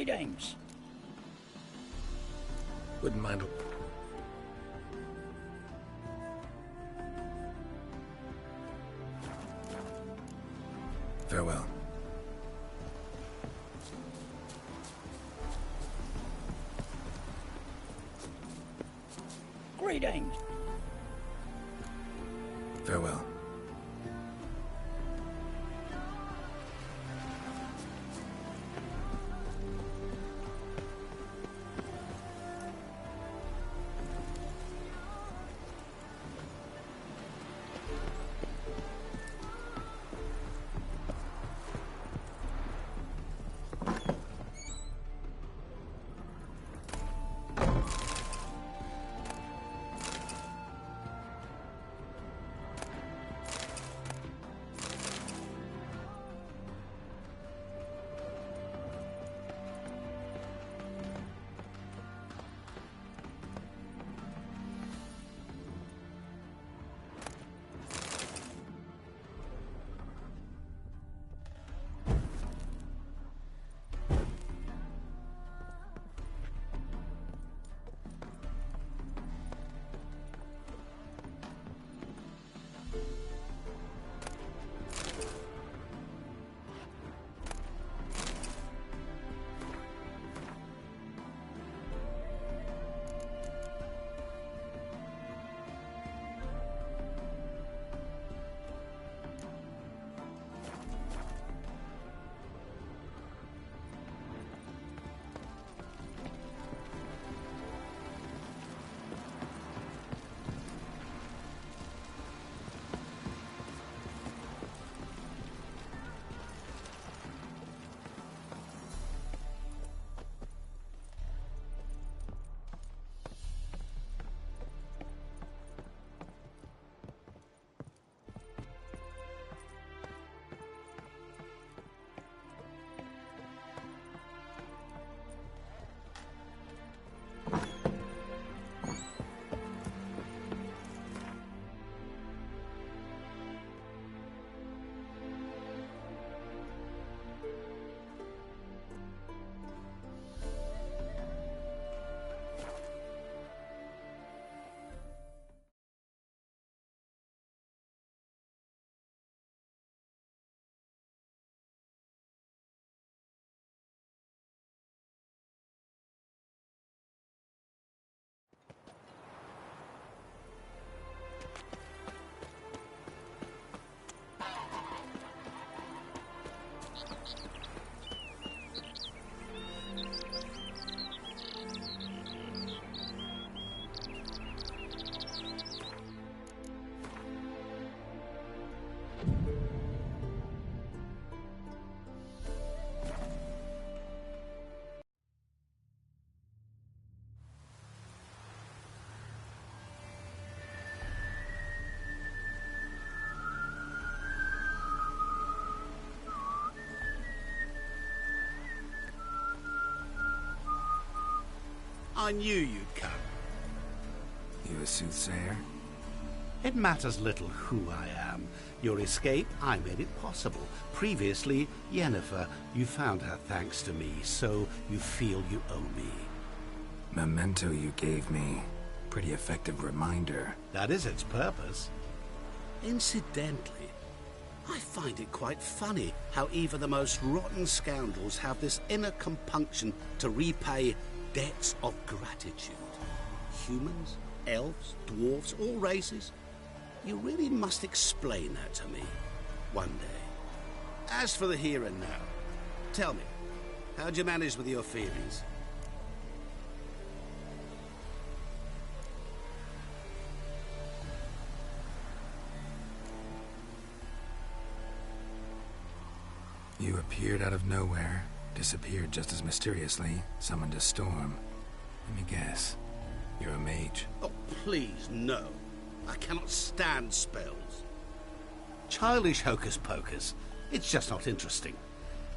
Greetings. Wouldn't mind. Farewell. Greetings. Farewell. I knew you'd come. You a soothsayer? It matters little who I am. Your escape, I made it possible. Previously, Yennefer, you found her thanks to me, so you feel you owe me. Memento you gave me. Pretty effective reminder. That is its purpose. Incidentally, I find it quite funny how even the most rotten scoundrels have this inner compunction to repay debts of gratitude. Humans, elves, dwarves, all races. You really must explain that to me one day. As for the here and now, tell me, how'd you manage with your Ofieris? You appeared out of nowhere, disappeared just as mysteriously, summoned a storm. Let me guess. You're a mage. Oh, please, no. I cannot stand spells. Childish hocus-pocus. It's just not interesting.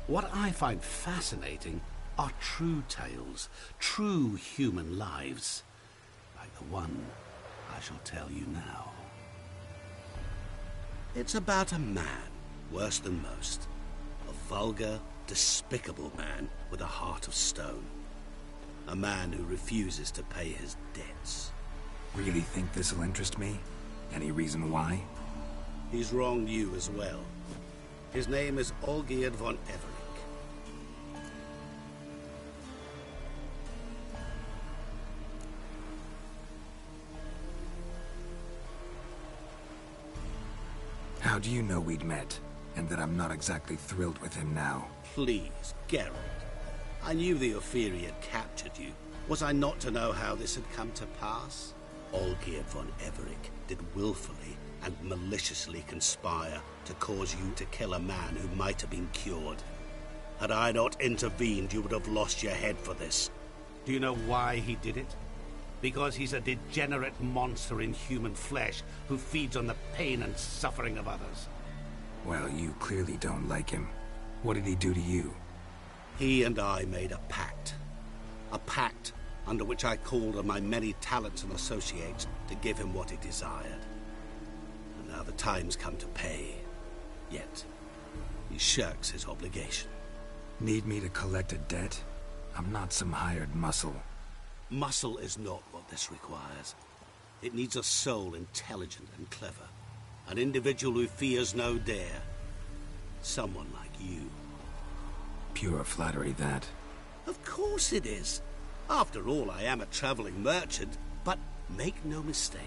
What I find fascinating are true tales, true human lives, like the one I shall tell you now. It's about a man, worse than most. A vulgar, despicable man with a heart of stone. A man who refuses to pay his debts. Really think this'll interest me? Any reason why? He's wronged you as well. His name is Olgierd von Everec. How do you know we'd met, and that I'm not exactly thrilled with him now? Please, Geralt. I knew the Ofieri had captured you. Was I not to know how this had come to pass? Olgierd von Everec did willfully and maliciously conspire to cause you to kill a man who might have been cured. Had I not intervened, you would have lost your head for this. Do you know why he did it? Because he's a degenerate monster in human flesh who feeds on the pain and suffering of others. Well, you clearly don't like him. What did he do to you? He and I made a pact. A pact under which I called on my many talents and associates to give him what he desired. And now the time's come to pay. Yet, he shirks his obligation. Need me to collect a debt? I'm not some hired muscle. Muscle is not what this requires. It needs a soul intelligent and clever. An individual who fears no dare. Someone like you. Pure flattery, that. Of course it is. After all, I am a traveling merchant. But make no mistake,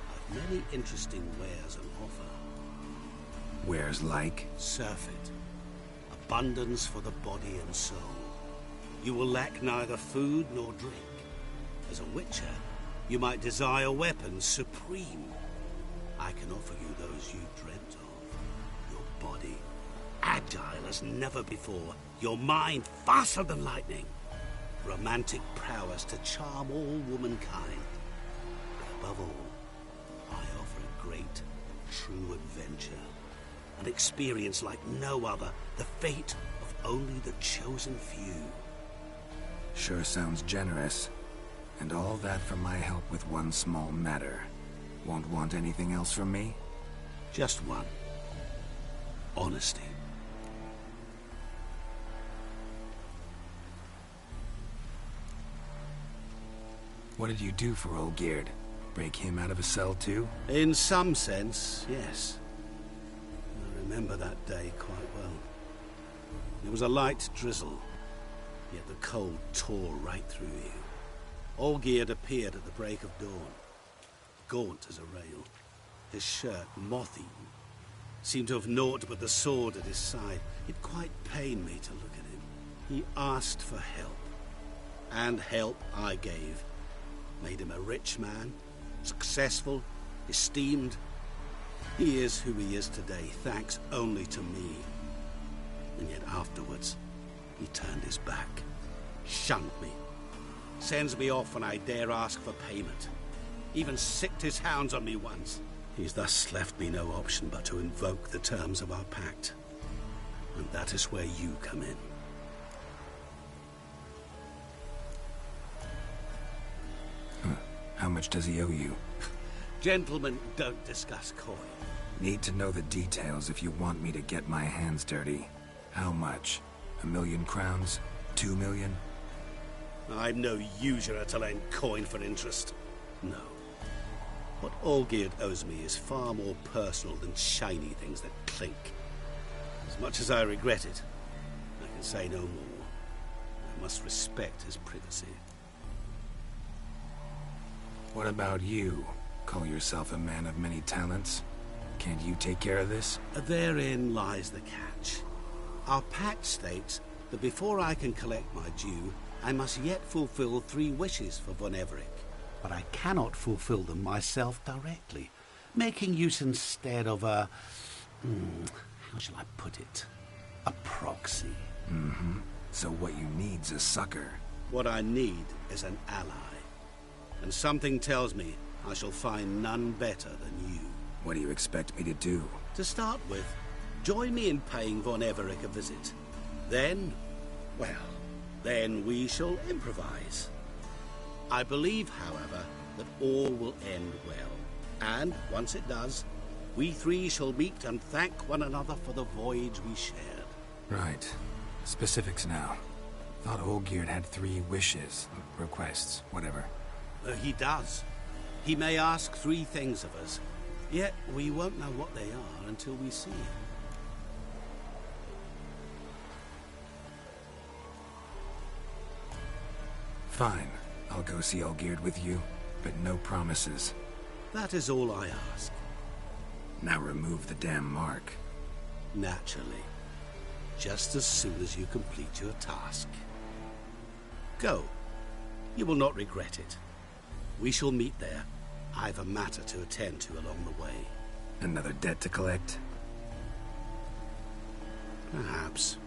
I've many interesting wares on offer. Wares like? Surfeit. Abundance for the body and soul. You will lack neither food nor drink. As a witcher, you might desire weapons supreme. I can offer you those you dreamt of. Your body, agile as never before. Your mind, faster than lightning. Romantic prowess to charm all womankind. But above all, I offer a great, true adventure. An experience like no other. The fate of only the chosen few. Sure sounds generous. And all that for my help with one small matter. Won't want anything else from me? Just one. Honesty. What did you do for Olgierd? Break him out of a cell too? In some sense, yes. I remember that day quite well. It was a light drizzle, yet the cold tore right through you. Olgierd appeared at the break of dawn, gaunt as a rail, his shirt moth-eaten, seemed to have naught but the sword at his side. It quite pained me to look at him. He asked for help, and help I gave. Made him a rich man, successful, esteemed. He is who he is today, thanks only to me. And yet afterwards, he turned his back, shunned me. Sends me off when I dare ask for payment. Even sicked his hounds on me once. He's thus left me no option but to invoke the terms of our pact. And that is where you come in. How much does he owe you? Gentlemen don't discuss coin. Need to know the details if you want me to get my hands dirty. How much? 1,000,000 crowns? 2 million? I'm no usurer to lend coin for interest. No. What Olgierd owes me is far more personal than shiny things that clink. As much as I regret it, I can say no more. I must respect his privacy. What about you? Call yourself a man of many talents? Can't you take care of this? Therein lies the catch. Our pact states that before I can collect my due, I must yet fulfill 3 wishes for von Everec. But I cannot fulfill them myself directly, making use instead of a... how shall I put it? A proxy. Mm-hmm. So what you need's a sucker. What I need is an ally. And something tells me I shall find none better than you. What do you expect me to do? To start with, join me in paying von Everec a visit. Then, well, then we shall improvise. I believe, however, that all will end well. And, once it does, we 3 shall meet and thank one another for the voyage we shared. Right. Specifics now. Thought Olgierd had 3 wishes, requests, whatever. He does. He may ask 3 things of us, yet we won't know what they are until we see him. Fine. I'll go see Olgierd with you, but no promises. That is all I ask. Now remove the damn mark. Naturally. Just as soon as you complete your task. Go. You will not regret it. We shall meet there. I've a matter to attend to along the way. Another debt to collect? Perhaps.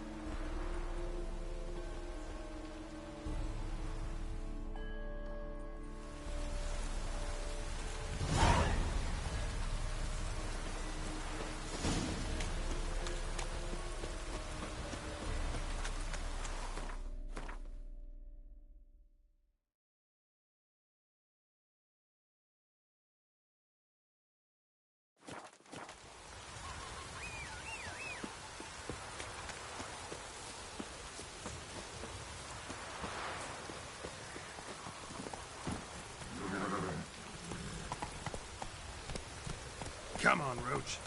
Come on, Roach.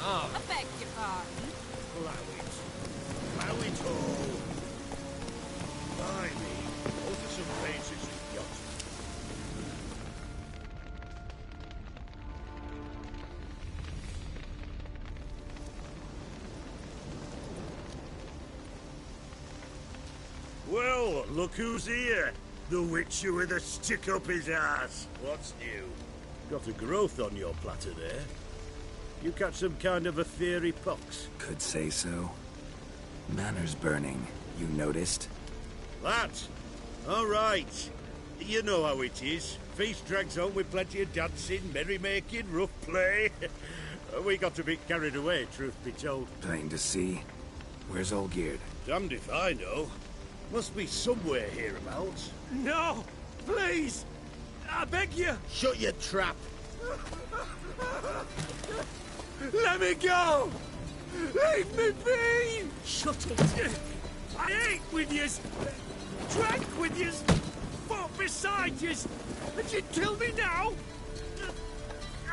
I beg your pardon. Plow it all. Blimey, those are some paces you've got. Well, look who's here. The Witcher with a stick up his ass. What's new? Got a growth on your platter there. You catch some kind of Ofieri pox? Could say so. Manor's burning. You noticed? That? All right. You know how it is. Feast drags on with plenty of dancing, merrymaking, rough play. We got a bit carried away, truth be told. Plain to see. Where's Olgierd? Damned if I know. Must be somewhere hereabouts. No! Please! I beg you! Shut your trap! Let me go! Leave me be! Shut it! I ate with yous, drank with yous, fought beside yous, and you kill me now?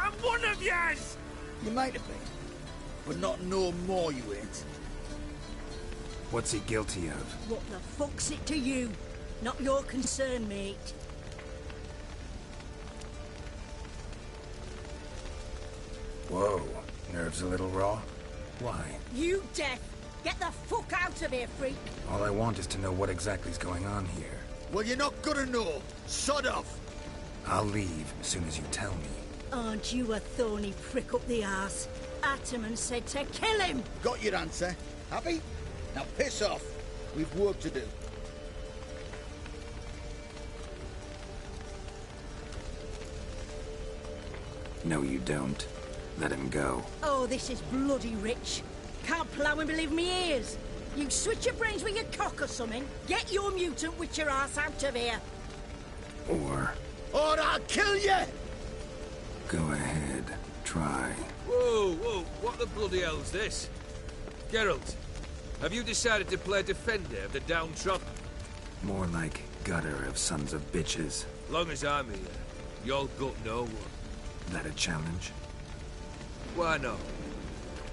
I'm one of yous! You might have been, but not no more you ain't. What's he guilty of? What the fuck's it to you? Not your concern, mate. Whoa. Nerves a little raw? Why? You deaf! Get the fuck out of here, freak! All I want is to know what exactly's going on here. Well, you're not gonna know. Sod off! I'll leave as soon as you tell me. Aren't you a thorny prick up the arse? Ataman said to kill him! Got your answer. Happy? Now piss off. We've work to do. No, you don't. Let him go. Oh, this is bloody rich. Can't plough and believe me ears. You switch your brains with your cock or something. Get your mutant with your ass out of here. Or I'll kill you! go ahead. Try. Whoa, whoa, what the bloody hell's this? Geralt, have you decided to play defender of the downtrodden? More like gutter of sons of bitches. Long as I'm here, you'll gut no one. That a challenge? Why not?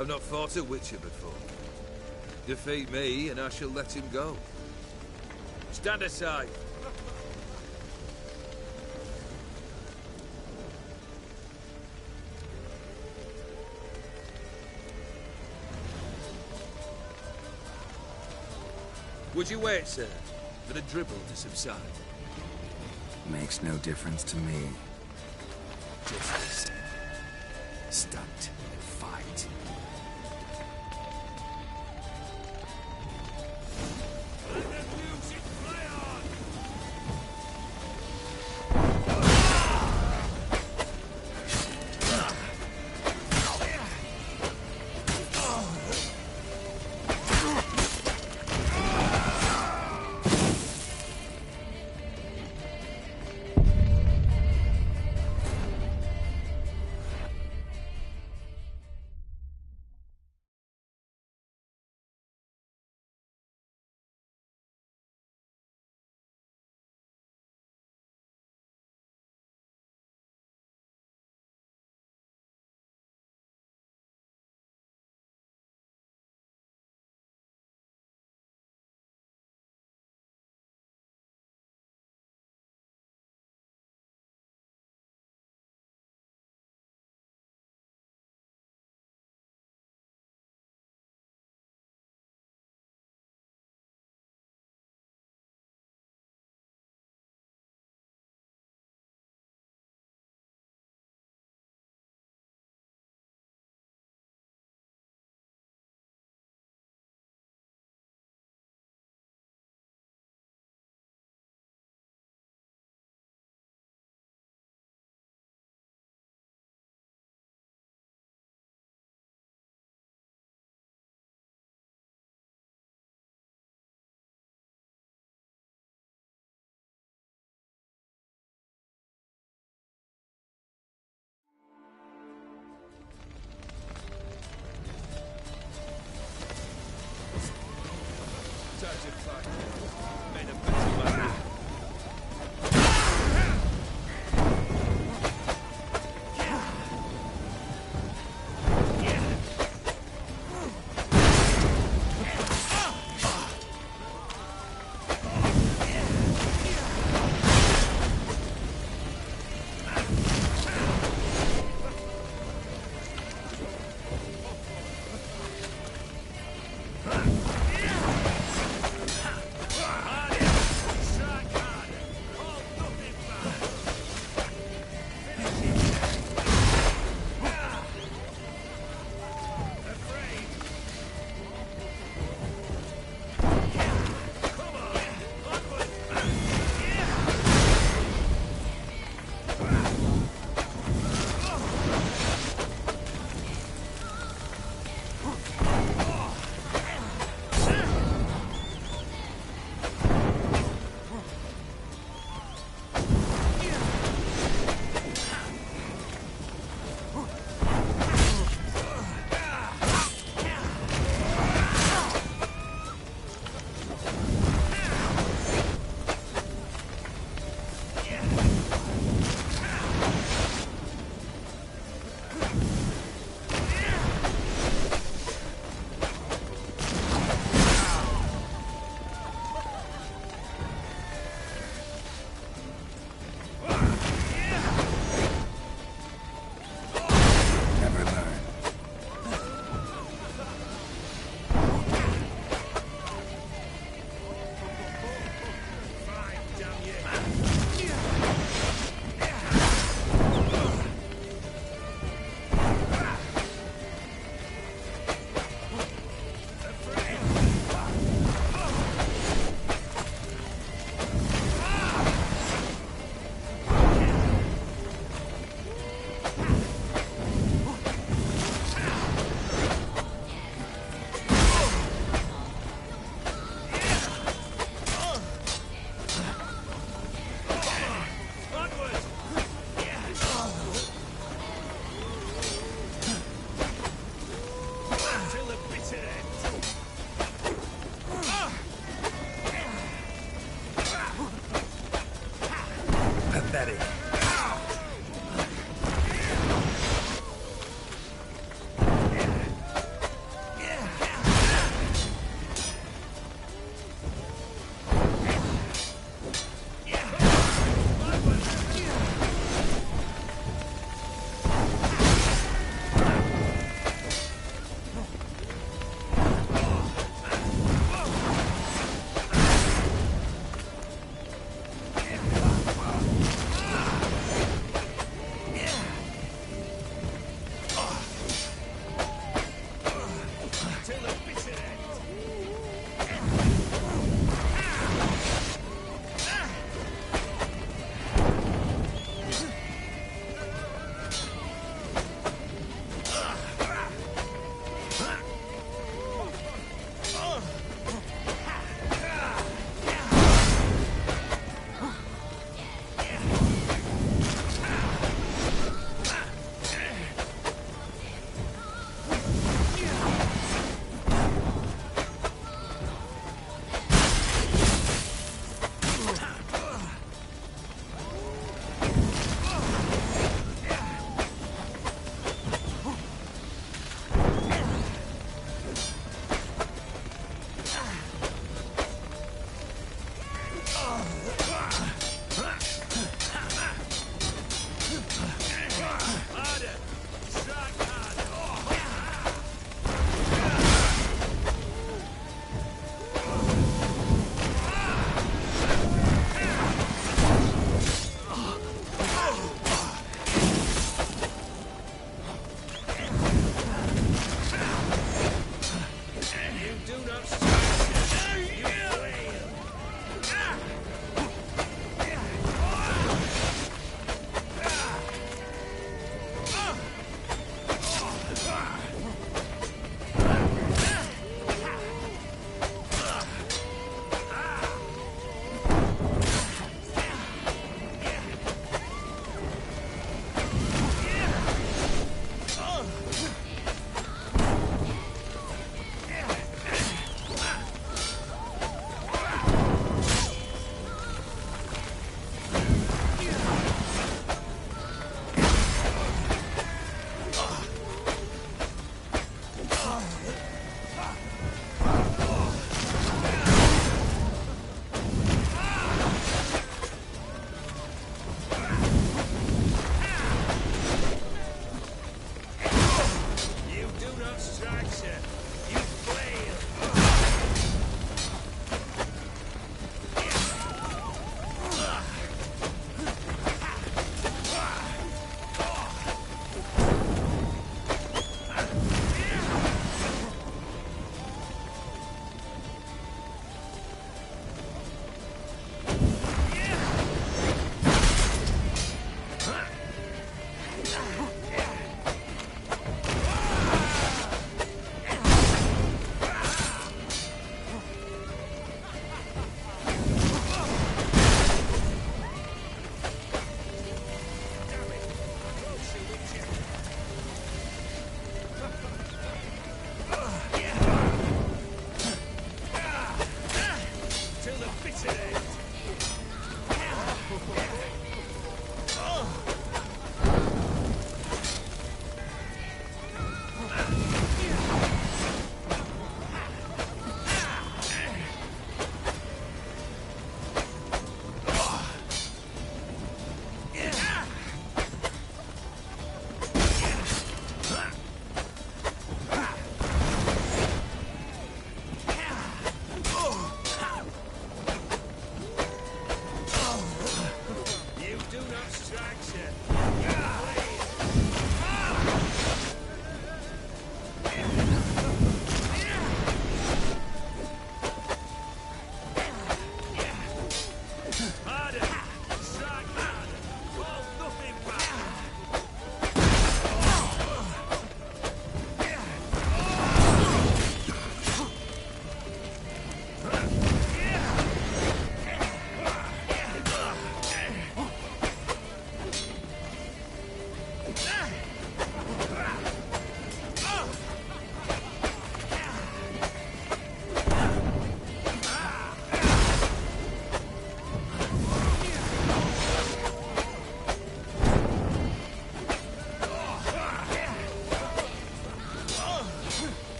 I've not fought a Witcher before. Defeat me, and I shall let him go. Stand aside. Would you wait, sir, for the dribble to subside? Makes no difference to me. Justice. Stunt and fight.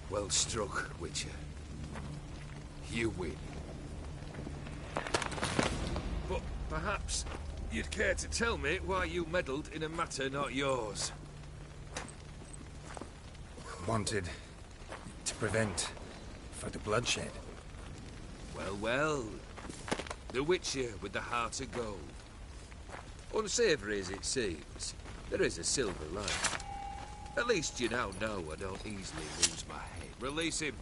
Well struck, Witcher. You win. But perhaps you'd care to tell me why you meddled in a matter not yours. Wanted to prevent further bloodshed. Well, well. The Witcher with the heart of gold. Unsavoury as it seems, there is a silver lining. At least you now know I don't easily lose my head. Release him.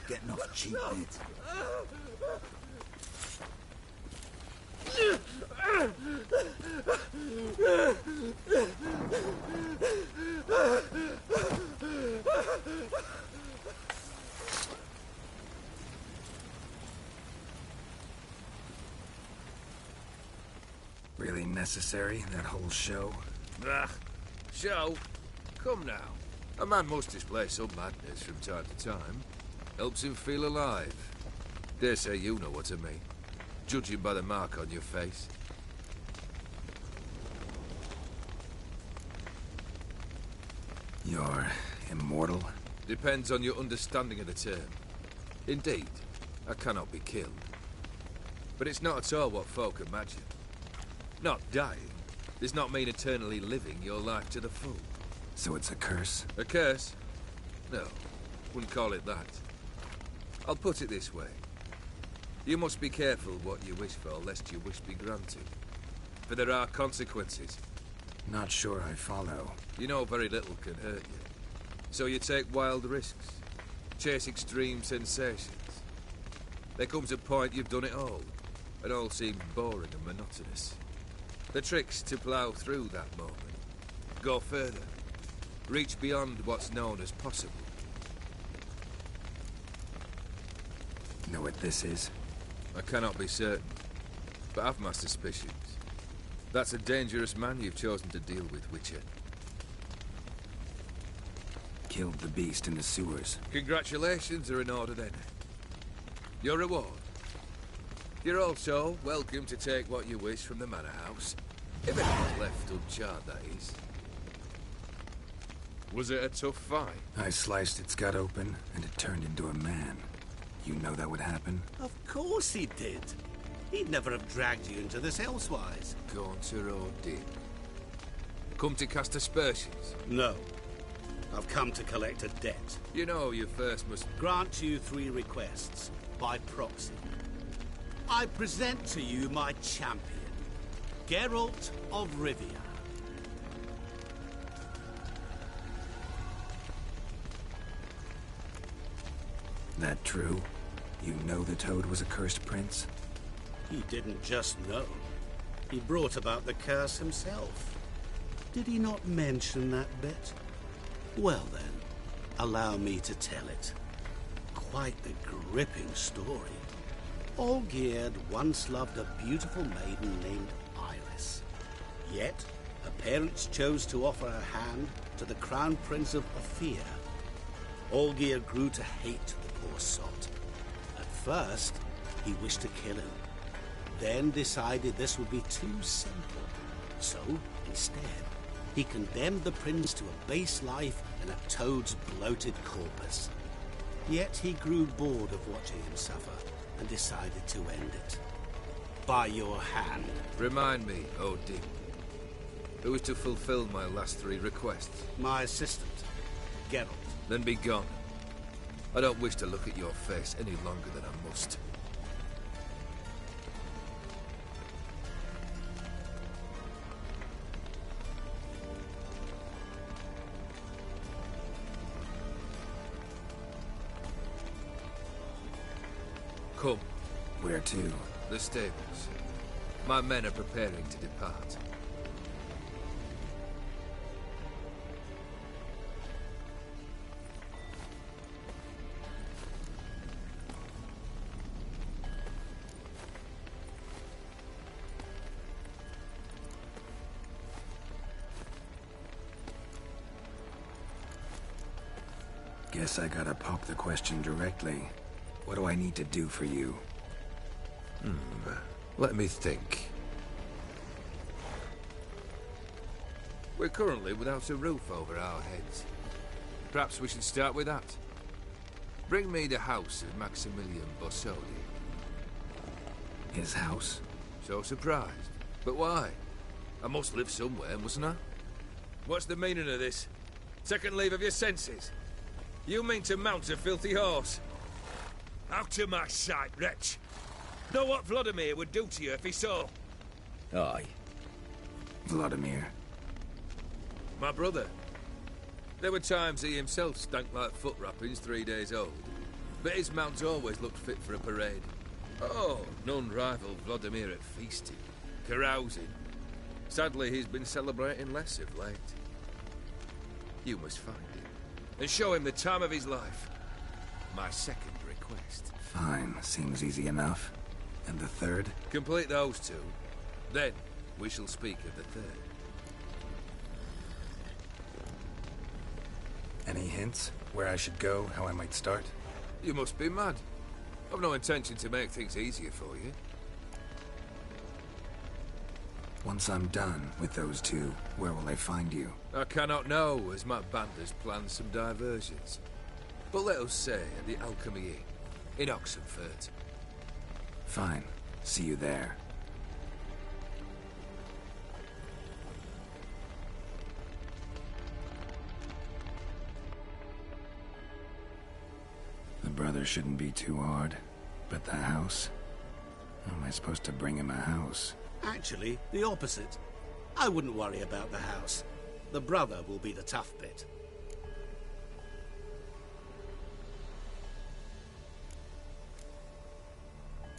Getting off cheap, mate. Really necessary, that whole show? Ah, show? Come now. A man must display some madness from time to time. Helps him feel alive. Dare say you know what I mean. Judging by the mark on your face. You're immortal? Depends on your understanding of the term. Indeed, I cannot be killed. But it's not at all what folk imagine. Not dying does not mean eternally living your life to the full. So it's a curse? A curse? No, wouldn't call it that. I'll put it this way. You must be careful what you wish for, lest your wish be granted. For there are consequences. Not sure I follow. You know very little can hurt you. So you take wild risks. Chase extreme sensations. There comes a point you've done it all seems boring and monotonous. The trick's to plough through that moment. Go further. Reach beyond what's known as possible. Know what this is? I cannot be certain, but I've my suspicions. That's a dangerous man you've chosen to deal with, Witcher. Killed the beast in the sewers. Congratulations are in order then. Your reward. You're also welcome to take what you wish from the manor house. If it was left uncharred, that is. Was it a tough fight? I sliced its gut open, and it turned into a man. You know that would happen? Of course he did. He'd never have dragged you into this elsewise. Gaunter O'Dimm. Come to cast aspersions? No. I've come to collect a debt. You know you first must... Grant you 3 requests, by proxy. I present to you my champion, Geralt of Rivia. That true? You know the Toad was a cursed prince? He didn't just know. He brought about the curse himself. Did he not mention that bit? Well then, allow me to tell it. Quite the gripping story. Olgierd once loved a beautiful maiden named Iris. Yet, her parents chose to offer her hand to the Crown Prince of Ofieri. Olgierd grew to hate the poor sot. At first, he wished to kill him. Then decided this would be too simple. So, instead, he condemned the prince to a base life in a toad's bloated corpus. Yet he grew bored of watching him suffer and decided to end it. By your hand. Remind me, O'Dimm. Who is to fulfill my last 3 requests? My assistant, Geralt. Then be gone. I don't wish to look at your face any longer than I must. Come. Where to? The stables. My men are preparing to depart. Guess I gotta pop the question directly. What do I need to do for you? Let me think. We're currently without a roof over our heads. Perhaps we should start with that. Bring me the house of Maximilian Bossodi. His house? So surprised. But why? I must live somewhere, mustn't I? What's the meaning of this? Second leave of your senses? You mean to mount a filthy horse? Out of my sight, wretch! Know what Vladimir would do to you if he saw? Aye. Vladimir. My brother. There were times he himself stank like foot wrappings 3 days old. But his mount always looked fit for a parade. Oh, none rival Vladimir at feasting, carousing. Sadly, he's been celebrating less of late. You must find him, and show him the time of his life. My second request. Fine, seems easy enough. And the third? Complete those two. Then, we shall speak of the third. Any hints? Where I should go? How I might start? You must be mad. I've no intention to make things easier for you. Once I'm done with those two, where will I find you? I cannot know, as my band has planned some diversions. But let us say at the Alchemy Inn, in Oxenfurt. Fine. See you there. The brother shouldn't be too hard. But the house? How am I supposed to bring him a house? Actually, the opposite. I wouldn't worry about the house. The brother will be the tough bit.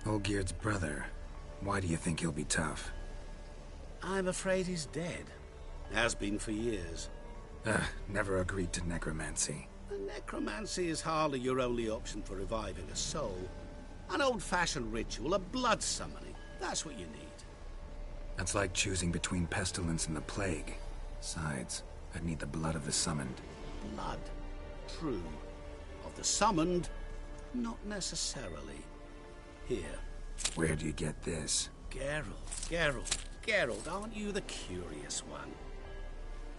Olgierd's brother. Why do you think he'll be tough? I'm afraid he's dead. Has been for years. Never agreed to necromancy. Necromancy is hardly your only option for reviving a soul. An old-fashioned ritual, a blood summoning. That's what you need. That's like choosing between pestilence and the plague. Besides, I'd need the blood of the summoned. Blood. True. Of the summoned, not necessarily. Here. Where do you get this? Geralt, aren't you the curious one?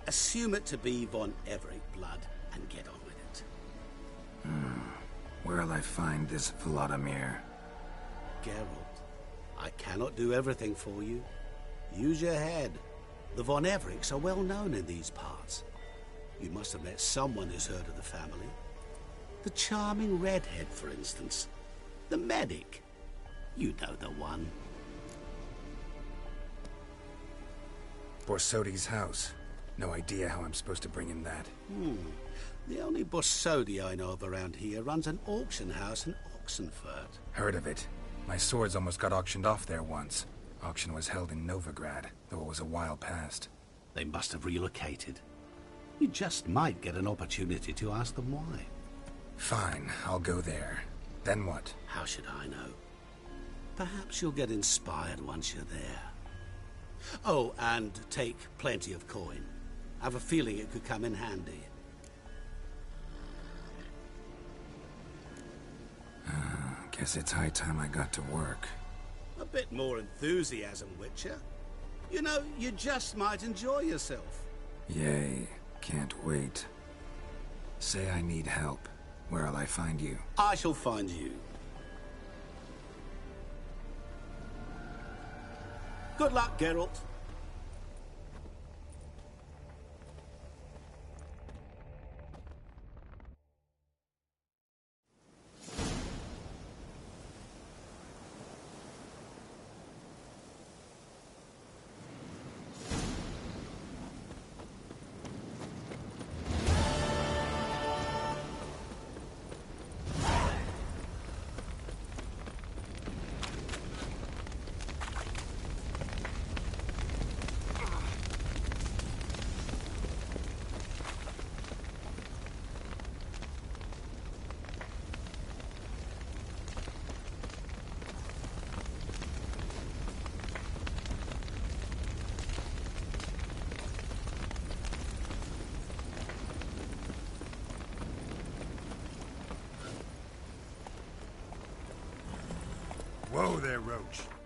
Assume it to be von Everec blood and get on with it. Where'll I find this Vladimir? Geralt, I cannot do everything for you. Use your head. The von Everecs are well known in these parts. You must have met someone who's heard of the family. The charming redhead, for instance. The medic. You know the one. Borsodi's house. No idea how I'm supposed to bring him that. The only Borsodi I know of around here runs an auction house in Oxenfurt. Heard of it. My swords almost got auctioned off there once. Auction was held in Novigrad, though it was a while past. They must have relocated. You just might get an opportunity to ask them why. Fine, I'll go there. Then what? How should I know? Perhaps you'll get inspired once you're there. Oh, and take plenty of coin. I have a feeling it could come in handy. Guess it's high time I got to work. A bit more enthusiasm, Witcher. You know, you just might enjoy yourself. Yay, can't wait. Say I need help. Where'll I find you? I shall find you. Good luck, Geralt. Whoa there, Roach.